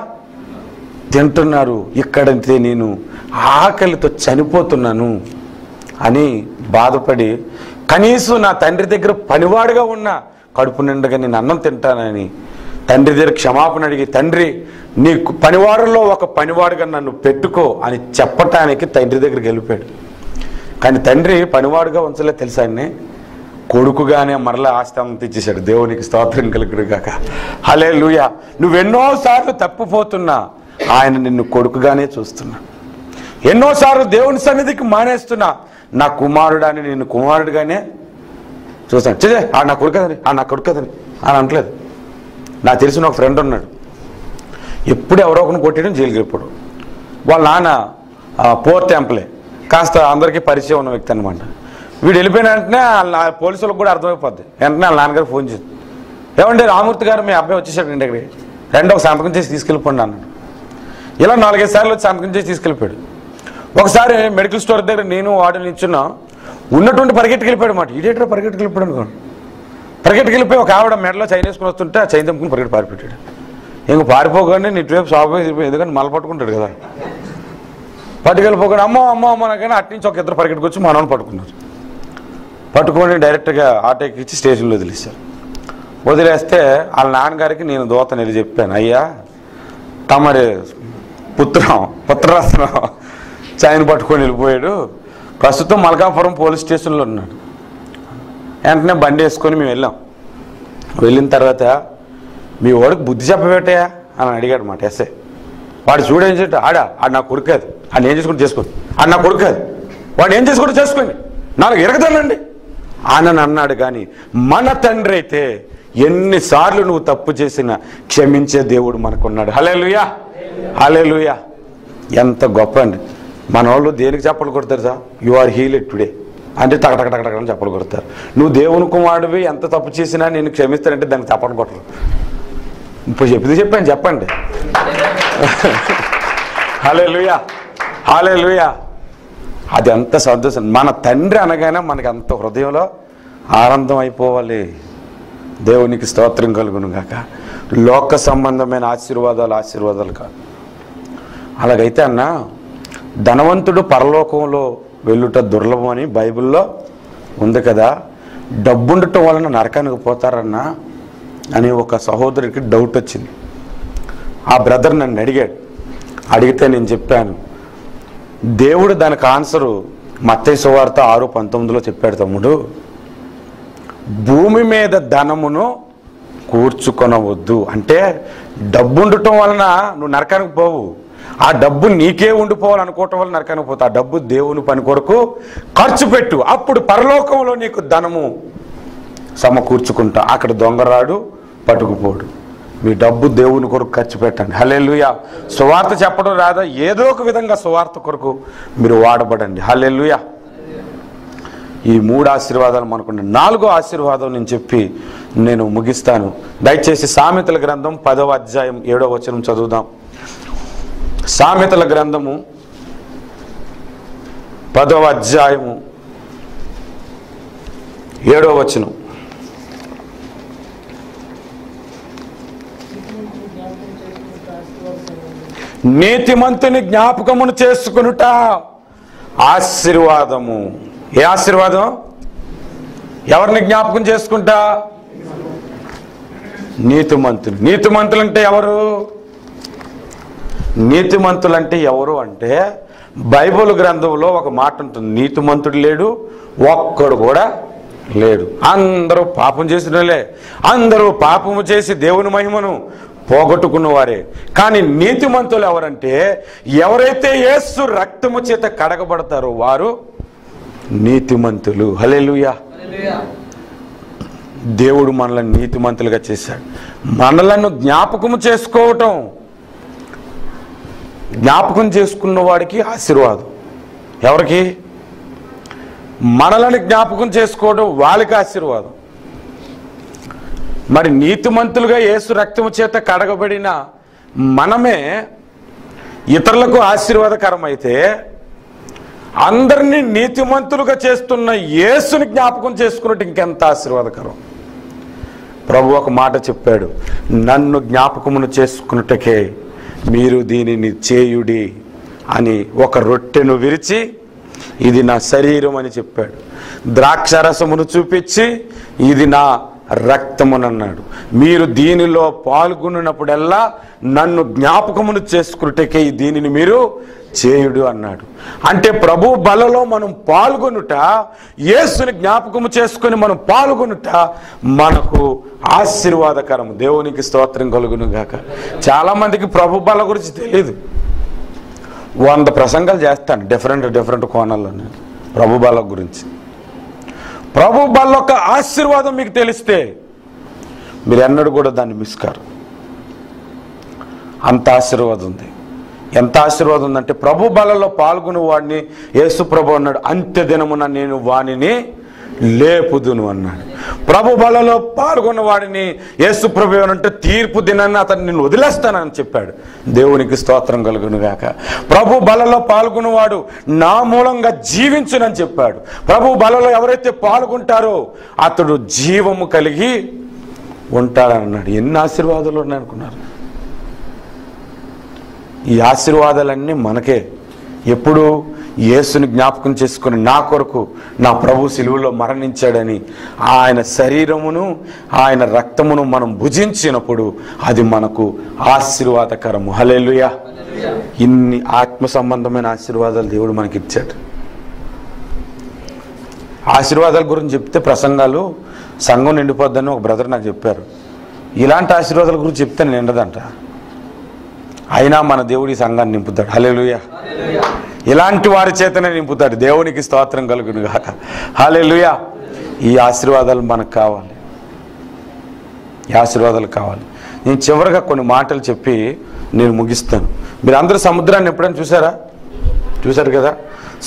[SPEAKER 1] తింటున్నారు, ఇక్కడంతే నేను ఆకలితో చనిపోతున్నాను అని బాధపడి కనీసం నా తండ్రి దగ్గర పనివాడుగా ఉన్న కడుపు నిండగా నేను అన్నం తింటానని తండ్రి దగ్గర క్షమాపణ అడిగి, తండ్రి నీ పనివాడులో ఒక పనివాడుగా నన్ను పెట్టుకో అని చెప్పటానికి తండ్రి దగ్గరికి వెళ్ళిపోయాడు. కానీ తండ్రి పనివాడుగా ఉంచలే తెలుసా, ఆయన్ని కొడుకుగానే మరలా ఆస్తి అంతా ఇచ్చేశాడు. దేవునికి స్తోత్రం కలుగును గాక. హల్లెలూయా. నువ్వెన్నోసార్లు తప్పిపోతున్నా ఆయన నిన్ను కొడుకుగానే చూస్తున్నా. ఎన్నోసార్లు దేవుని సన్నిధికి మానేస్తున్నా నా కుమారుడు అని నిన్ను కుమారుడుగానే చూస్తాను. చే నా కొడుకదని నా కొడుకదని అని అనట్లేదు. నాకు తెలిసిన ఒక ఫ్రెండ్ ఉన్నాడు, ఎప్పుడు ఎవరో ఒకరిని కొట్టేయడం జైలుకి వెళ్ళిపోవడం. వాళ్ళ నాన్న పోర్ట్ ఎంప్లాయ్, కాస్త అందరికీ పరిచయం ఉన్న వ్యక్తి అనమాట. వీడు వెళ్ళిపోయిన వెంటనే వాళ్ళ పోలీసులకు కూడా అర్థమైపోద్ది. వెంటనే వాళ్ళ నాన్నగారు ఫోన్ చేసి, ఏమంటే రామూర్తి గారు మీ అబ్బాయి వచ్చేసాడు ఇంటి దగ్గరికి, రెండో ఒక సంతకం చేసి తీసుకెళ్ళిపోండి అన్నాడు. ఇలా 4-5 సార్లు వచ్చి సంతకం చేసి తీసుకెళ్ళిపోయాడు. ఒకసారి మెడికల్ స్టోర్ దగ్గర నేను వాడు నిల్చున్నా, ఉన్నటువంటి పరిగెట్టుకెళ్ళిపోయాడు మాట. ఇదేంటో పరిగెట్టుకెళ్ళిపోయాడు అనుకోండి. పరిగెట్టుకెళ్ళిపోయి ఒక ఆవిడ మెడలో చైన్ వేసుకుని వస్తుంటే ఆ చైన్ తెంపుకుని పరిగెట్టు పారిపెట్టాడు. ఇంక పారిపోగానే నీటివైపు షాప్ అయిపోయి, ఎందుకంటే మళ్ళీ పట్టుకుంటాడు కదా. పట్టుకెళ్ళిపోగానే అమ్మో అమ్మో అమ్మో అనగానే అటు నుంచి ఒక ఇద్దరు పరిగెట్టుకొచ్చి మనోని పట్టుకున్నారు. పట్టుకొని డైరెక్ట్గా ఆటోకి ఇచ్చి స్టేషన్లో వదిలేశారు. వదిలేస్తే వాళ్ళ నాన్నగారికి నేను దూతని వెళ్ళి చెప్పాను, అయ్యా తమరి పుత్రరత్నం చైన్ పట్టుకొని వెళ్ళిపోయాడు. ప్రస్తుతం మల్కాపురం పోలీస్ స్టేషన్లో ఉన్నాడు. వెంటనే బండి వేసుకొని మేము వెళ్ళిన తర్వాత మీ వాడికి బుద్ధి చెప్పబెట్టాయా అని అడిగాడు మాట ఎస్ఐ. వాడు చూడేం చేయట ఆడ నా కొడుకు కాదు, ఆడు ఏం చేసుకుంటూ చేసుకోండి, ఆడు నా కొడుకు కాదు, వాడు ఏం చేసుకుంటూ చేసుకోండి, నాకు ఎరగదానండి అని అన్నాడు. కానీ మన తండ్రి అయితే ఎన్నిసార్లు నువ్వు తప్పు చేసినా క్షమించే దేవుడు మనకున్నాడు. హల్లెలూయా, హల్లెలూయా. ఎంత గొప్ప అండి. మన వాళ్ళు దేనికి చెప్పలు కొడతారు సార్? యు ఆర్ హీలెడ్ టుడే అంటే టకటకటకటకని చెప్పలు కొడతారు. నువ్వు దేవుని కుమారుడివి, ఎంత తప్పు చేసినా నేను క్షమిస్తానంటే దానికి చెప్పలు కొట్టరు. ఇప్పుడు చెప్పండి. హల్లెలూయా, హల్లెలూయా. అది ఎంత సంతోషం. మన తండ్రి అనగానే మనకి అంత హృదయంలో ఆనందం అయిపోవాలి. దేవునికి స్తోత్రం కలుగును గాక. లోక సంబంధమైన ఆశీర్వాదాలు కాదు. అలాగైతే అన్న ధనవంతుడు పరలోకంలో వెళ్ళుట దుర్లభం అని బైబిల్లో ఉంది కదా. డబ్బుండటం వలన నరకానికి పోతారన్నా అని ఒక సహోదరుడికి డౌట్ వచ్చింది. ఆ బ్రదర్ నన్ను అడిగితే నేను చెప్పాను, దేవుడు దానికి ఆన్సరు మత్తయి సువార్త 6:19 చెప్పాడు. తమ్ముడు, భూమి మీద ధనమును కూర్చుకొనవద్దు అంటే డబ్బుండటం వలన నువ్వు నరకానికి పోవు. ఆ డబ్బు నీకే ఉండిపోవాలనుకోవటం వల్ల నరకానికి పోతావు. ఆ డబ్బు దేవుని పని కొరకు ఖర్చు పెట్టు, అప్పుడు పరలోకంలో నీకు ధనము సమకూర్చుకుంటా. అక్కడ దొంగరాడు పట్టుకుపోడు. మీ డబ్బు దేవుని కొరకు ఖర్చు పెట్టండి. హల్లెలూయా. సువార్త చెప్పడం రాదా? ఏదో ఒక విధంగా సువార్త కొరకు మీరు వాడబడండి. హల్లెలూయా. ఈ 3 ఆశీర్వాదాలు మనకుండే. 4వ ఆశీర్వాదం నేను చెప్పి నేను ముగిస్తాను. దయచేసి సామెతల గ్రంథం 10వ అధ్యాయం 7వ వచనం చదువుదాం. సామెతల గ్రంథము 10వ అధ్యాయము 7వ వచనం. నీతిమంతుని జ్ఞాపకమును చేసుకునుట ఆశీర్వాదము. ఏ ఆశీర్వాదం? ఎవరిని జ్ఞాపకం చేసుకుంటా? నీతిమంతులు అంటే ఎవరు? నీతిమంతులంటే ఎవరు అంటే బైబిల్ గ్రంథంలో ఒక మాట ఉంటుంది, నీతిమంతుడు లేడు, ఒక్కడు కూడా లేడు. అందరూ పాపం చేసినలే, అందరూ పాపము చేసి దేవుని మహిమను పోగొట్టుకున్న వారే. కానీ నీతిమంతులు ఎవరంటే ఎవరైతే యేసు రక్తము చేత కడగబడతారో వారు నీతిమంతులు. హల్లెలూయా. దేవుడు మనల్ని నీతిమంతులుగా చేశాడు. మనలను జ్ఞాపకం చేసుకోవటం, జ్ఞాపకం చేసుకున్న వాడికి ఆశీర్వాదం. ఎవరికి? మనలను జ్ఞాపకం చేసుకోవడం వాళ్ళకి ఆశీర్వాదం. మరి నీతిమంతులుగా యేసు రక్తము చేత కడగబడిన మనమే ఇతరులకు ఆశీర్వాదకరమైతే అందరినీ నీతిమంతులుగా చేస్తున్న యేసుని జ్ఞాపకం చేసుకున్నట్టు ఇంకెంత ఆశీర్వాదకరం. ప్రభు ఒక మాట చెప్పాడు, నన్ను జ్ఞాపకమును చేసుకున్నట్టుకే మీరు దీనిని చేయుడి అని ఒక రొట్టెను విరిచి ఇది నా శరీరం అని చెప్పాడు. ద్రాక్షరసమును చూపించి ఇది నా రక్తమునన్నాడు. మీరు దీనిలో పాల్గొన్నప్పుడల్లా నన్ను జ్ఞాపకమును చేసుకున్నట్టుకే దీనిని మీరు చేయుడు అన్నాడు. అంటే ప్రభు బలలో మనం పాల్గొనుట, యేసుని జ్ఞాపకము చేసుకొని మనం పాల్గొనుట మనకు ఆశీర్వాదకరం. దేవునికి స్తోత్రం కలుగును గాక. చాలా మందికి ప్రభు బల గురించి తెలియదు. 100 ప్రసంగాలు చేస్తాను డిఫరెంట్ కోణాల్లో నేను ప్రభు బల గురించి. ప్రభు బల యొక్క ఆశీర్వాదం మీకు తెలిస్తే మీరు ఎన్నడూ కూడా దాన్ని మిస్ కారు. అంత ఆశీర్వాదం ఉంది. ఎంత ఆశీర్వాదం ఉందంటే ప్రభు బలలో పాల్గొని వాడిని యేసు ప్రభు అన్నాడు, అంత్య దినమున నేను వానిని లేపుదును అన్నాడు. ప్రభు బలలో పాల్గొన్న వాడిని యేసు ప్రభు అంటే తీర్పు దినాన్ని అతను నేను వదిలేస్తానని చెప్పాడు. దేవునికి స్తోత్రం కలుగును గాక. ప్రభు బలలో పాల్గొన్నవాడు నా మూలంగా జీవించునని చెప్పాడు. ప్రభు బలలో ఎవరైతే పాల్గొంటారో అతడు జీవము కలిగి ఉంటాడని అన్నాడు. ఎన్ని ఆశీర్వాదాలు ఉన్నాయి అనుకున్నారు? ఈ ఆశీర్వాదాలన్నీ మనకే. ఎప్పుడు యేసుని జ్ఞాపకం చేసుకుని నా కొరకు నా ప్రభు సిలువలో మరణించాడని ఆయన శరీరమును ఆయన రక్తమును మనం భుజించినప్పుడు అది మనకు ఆశీర్వాదకరము. హల్లెలూయా. ఇన్ని ఆత్మ సంబంధమైన ఆశీర్వాదాలు దేవుడు మనకి ఇచ్చాడు. ఆశీర్వాదాల గురించి చెప్తే ప్రసంగాలు సంఘం నిండిపోద్దని ఒక బ్రదర్ నాకు చెప్పారు. ఇలాంటి ఆశీర్వాదాల గురించి చెప్తే నిండదంట. అయినా మన దేవుడి సంఘాన్ని నింపుతాడు. హల్లెలూయా. ఇలాంటి వారి చేతనే నింపుతాడు. దేవునికి స్తోత్రం కలుగును గాక. హల్లెలూయా. ఈ ఆశీర్వాదాలు మనకు కావాలి. ఈ ఆశీర్వాదాలు కావాలి. నేను చివరిగా కొన్ని మాటలు చెప్పి నేను ముగిస్తాను. మీరు అందరూ సముద్రాన్ని ఎప్పుడైనా చూశారు కదా.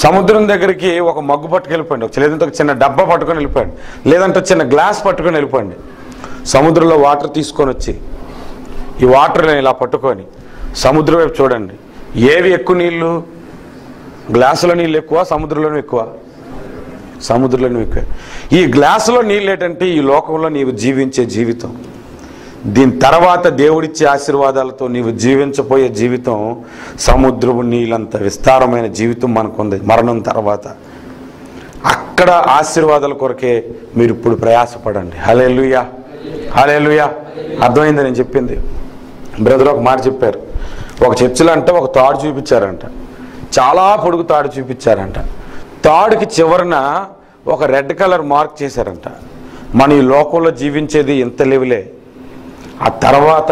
[SPEAKER 1] సముద్రం దగ్గరికి ఒక మగ్గు పట్టుకెళ్ళిపోండి, లేదంటే ఒక చిన్న డబ్బా పట్టుకొని వెళ్ళిపోండి, లేదంటే చిన్న గ్లాస్ పట్టుకొని వెళ్ళిపోండి. సముద్రంలో వాటర్ తీసుకొని వచ్చి ఈ వాటర్ని ఇలా పట్టుకొని సముద్రం వైపు చూడండి. ఏవి ఎక్కువ నీళ్ళు? గ్లాసులో నీళ్ళు ఎక్కువ, సముద్రంలోనూ ఎక్కువ? సముద్రంలోనూ ఎక్కువ. ఈ గ్లాసులో నీళ్ళు ఏంటంటే ఈ లోకంలో నీవు జీవించే జీవితం. దీని తర్వాత దేవుడిచ్చే ఆశీర్వాదాలతో నీవు జీవించబోయే జీవితం సముద్రపు నీళ్ళంత విస్తారమైన జీవితం మనకుంది మరణం తర్వాత. అక్కడ ఆశీర్వాదాల కొరకే మీరు ఇప్పుడు ప్రయాసపడండి. హల్లెలూయా. హల్లెలూయా. అర్థమైంది నేను చెప్పింది? బ్రదర్ ఒక మాట చెప్పారు. ఒక చర్చిలో అంటే ఒక తాడు చూపించారంట, చాలా పొడుగు తాడు చూపించారంట. తాడుకి చివరన ఒక రెడ్ కలర్ మార్క్ చేశారంట. మన ఈ లోకంలో జీవించేది ఇంత లెవెలే, ఆ తర్వాత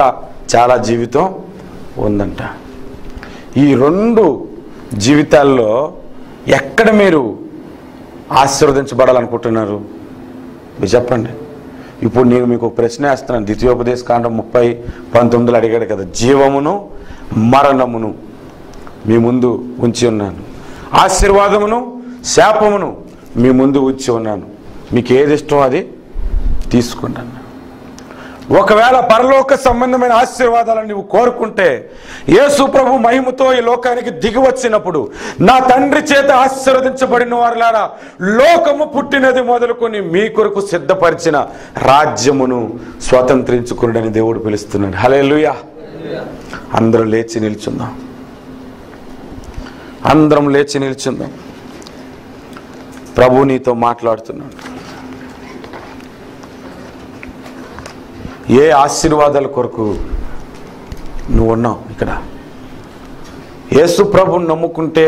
[SPEAKER 1] చాలా జీవితం ఉందంట. ఈ రెండు జీవితాల్లో ఎక్కడ మీరు ఆశీర్వదించబడాలనుకుంటున్నారు? మీరు చెప్పండి. ఇప్పుడు నేను మీకు ప్రశ్న వేస్తున్నాను. ద్వితీయోపదేశ కాండం 30:19 అడిగాడు కదా, జీవమును మరణమును మీ ముందు ఉంచి ఉన్నాను, ఆశీర్వాదమును శాపమును మీ ముందు ఉంచి ఉన్నాను, మీకు ఏది ఇష్టం అది తీసుకున్నాను. ఒకవేళ పరలోక సంబంధమైన ఆశీర్వాదాలను నువ్వు కోరుకుంటే యేసు ప్రభు మహిమతో ఈ లోకానికి దిగి వచ్చినప్పుడు, నా తండ్రి చేత ఆశీర్వదించబడిన వారులారా, లోకము పుట్టినది మొదలుకొని మీ కొరకు సిద్ధపరిచిన రాజ్యమును స్వతంత్రించుకుని దేవుడు పిలుస్తున్నాడు. హల్లెలూయా. అందరం లేచి నిల్చుందాం. అందరం లేచి నిల్చుందాం. ప్రభు నీతో మాట్లాడుతున్నాడు. ఏ ఆశీర్వాదాల కొరకు నువ్వు ఉన్నావు? ఇక్కడ యేసు ప్రభుని నమ్ముకుంటే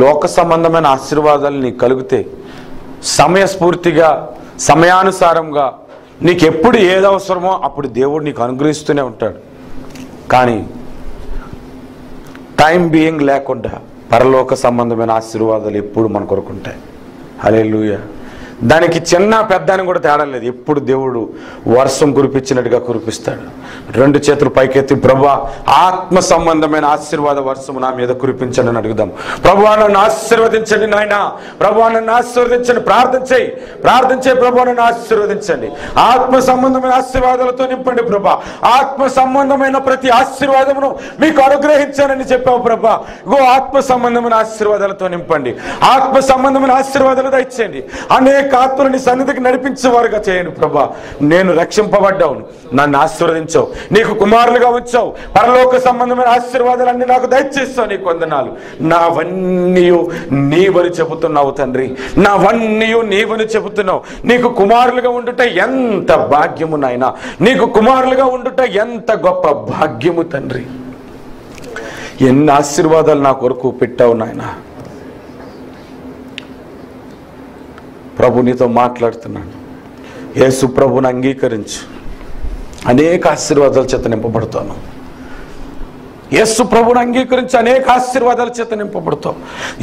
[SPEAKER 1] లోక సంబంధమైన ఆశీర్వాదాలు నీకు కలుగుతాయి. సమయస్ఫూర్తిగా సమయానుసారంగా నీకు ఎప్పుడు ఏది అవసరమో అప్పుడు దేవుడు నీకు అనుగ్రహిస్తూనే ఉంటాడు. కానీ టైం బీయింగ్ లేకుండా పరలోక సంబంధమైన ఆశీర్వాదాలు ఎప్పుడు మన కొరకు ఉంటాయి. హల్లెలూయా. దానికి చిన్న పెద్ద అని కూడా తేడా లేదు. ఎప్పుడు దేవుడు వర్షం కురిపించినట్టుగా కురిపిస్తాడు. రెండు చేతులు పైకెత్తి, ప్రభువా ఆత్మ సంబంధమైన ఆశీర్వాద వర్షము నా మీద కురిపించండి అని అడుగుదాం. ప్రభువా నన్ను ఆశీర్వదించండి నాయన, ప్రభువా నన్ను ఆశీర్వదించండి. ప్రార్థించే ప్రభువా నన్ను ఆశీర్వదించండి. ఆత్మ సంబంధమైన ఆశీర్వాదాలతో నింపండి ప్రభా. ఆత్మ సంబంధమైన ప్రతి ఆశీర్వాదమును మీకు అనుగ్రహించానని చెప్పావు ప్రభా. గో ఆత్మ సంబంధమైన ఆశీర్వాదాలతో నింపండి. ఆత్మ సంబంధమైన ఆశీర్వాదాలు దయచేయండి. అనేక ఆత్మని సన్నిధికి నడిపించేవారుగా చేయండి ప్రభా. నేను రక్షింపబడ్డాను, నన్ను ఆశీర్వదించావు, నీకు కుమారులుగా వచ్చావు, పరలోక సంబంధమైన ఆశీర్వాదాలన్నీ నాకు దయచేస్తావు. నీకు వందనాలు. నావన్నీ నీవని చెబుతున్నావు తండ్రి, నావన్నీ నీవని చెబుతున్నావు. నీకు కుమారులుగా ఉండుట ఎంత భాగ్యము నాయనా, నీకు కుమారులుగా ఉండుట ఎంత గొప్ప భాగ్యము తండ్రి. ఎన్ని ఆశీర్వాదాలు నా కొరకు పెట్టావు నాయనా. ప్రభు నీతో మాట్లాడుతున్నాను. యేసు ప్రభుని అంగీకరించు, అనేక ఆశీర్వాదాల చేత నింపబడతాను. యేసు ప్రభుని అంగీకరించి అనేక ఆశీర్వాదాల చేత నింపబడతావు.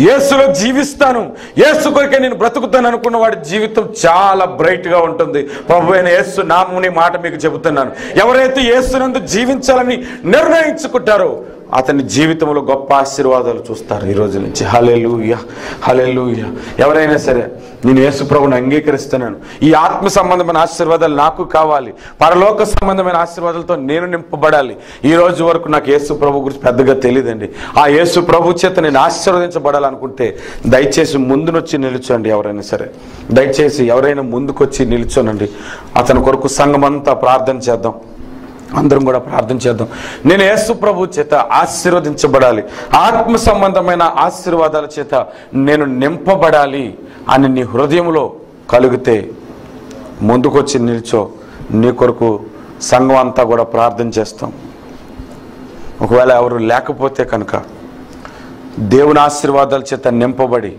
[SPEAKER 1] యేసులో జీవిస్తాను, యేసు కొరకే నేను బ్రతుకుతాను అనుకున్న వాడి జీవితం చాలా బ్రైట్గా ఉంటుంది. ప్రభు అయిన యేసు నామముని మాట మీకు చెబుతున్నాను. ఎవరైతే యేసునందు జీవించాలని నిర్ణయించుకుంటారో అతని జీవితంలో గొప్ప ఆశీర్వాదాలు చూస్తారు ఈ రోజు నుంచి. హల్లెలూయా. హల్లెలూయా. ఎవరైనా సరే నేను యేసు ప్రభుని అంగీకరిస్తున్నాను, ఈ ఆత్మ సంబంధమైన ఆశీర్వాదాలు నాకు కావాలి, పరలోక సంబంధమైన ఆశీర్వాదాలతో నేను నింపబడాలి. ఈ రోజు వరకు నాకు యేసు ప్రభు గురించి పెద్దగా తెలియదండి. ఆ యేసు ప్రభు చేత నేను ఆశీర్వదించబడాలనుకుంటే దయచేసి ముందునొచ్చి నిల్చోండి. ఎవరైనా సరే దయచేసి ఎవరైనా ముందుకొచ్చి నిల్చోనండి. అతని కొరకు సంఘమంతా ప్రార్థన చేద్దాం. అందరం కూడా ప్రార్థన చేద్దాం. నేను యేసు ప్రభు చేత ఆశీర్వదించబడాలి, ఆత్మ సంబంధమైన ఆశీర్వాదాల చేత నేను నింపబడాలి అని నీ హృదయంలో కలిగితే ముందుకొచ్చి నిల్చో. నీ కొరకు సంఘం అంతా కూడా ప్రార్థన చేస్తాం. ఒకవేళ ఎవరు లేకపోతే కనుక దేవుని ఆశీర్వాదాల చేత నింపబడి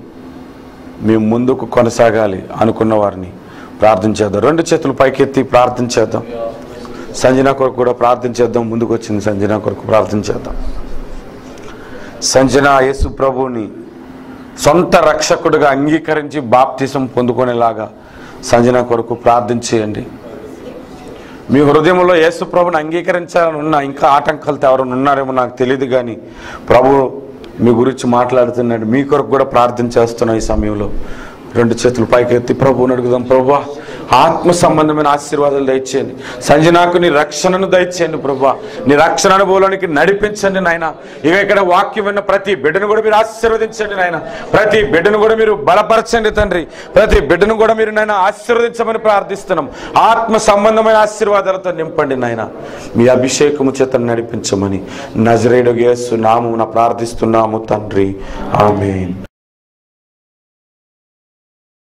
[SPEAKER 1] మేము ముందుకు కొనసాగాలి అనుకున్న వారిని ప్రార్థన చేద్దాం. 2 చేతులు పైకెత్తి ప్రార్థన చేద్దాం. సంజన కొరకు కూడా ప్రార్థన చేద్దాం. ముందుకు వచ్చింది సంజన కొరకు ప్రార్థన చేద్దాం. సంజన యేసు ప్రభువుని సొంత రక్షకుడిగా అంగీకరించి బాప్తిసం పొందుకునేలాగా సంజన కొరకు ప్రార్థన చేయండి. మీ హృదయంలో యేసు ప్రభుని అంగీకరించాలని ఉన్న ఇంకా ఆటంకాలతో ఎవరైనా ఉన్నారేమో నాకు తెలియదు, కానీ ప్రభు మీ గురించి మాట్లాడుతున్నాడు. మీ కొరకు కూడా ప్రార్థన చేస్తున్నా. ఈ సమయంలో 2 చేతులు పైకెత్తి ప్రభువుని అడుగుదాం. ప్రభువా, ఆత్మ సంబంధమైన ఆశీర్వాదాలు దయచేయండి. సంజనాకు నీ రక్షణను దయచేయండి ప్రభువా. నీ రక్షణ అనుభవంలోనికి నడిపించండి నాయన. ఇక ఇక్కడ వాక్యం విన్న ప్రతి బిడ్డను కూడా మీరు ఆశీర్వదించండి నాయన. ప్రతి బిడ్డను కూడా మీరు బలపరచండి తండ్రి. ప్రతి బిడ్డను కూడా మీరు నాయన ఆశీర్వదించమని ప్రార్థిస్తున్నాం. ఆత్మ సంబంధమైన ఆశీర్వాదాలతో నింపండి నాయన. మీ అభిషేకము చేత నడిపించమని నజరేయుడు యేసు నామమున ప్రార్థిస్తున్నాము తండ్రి. ఆమేన్.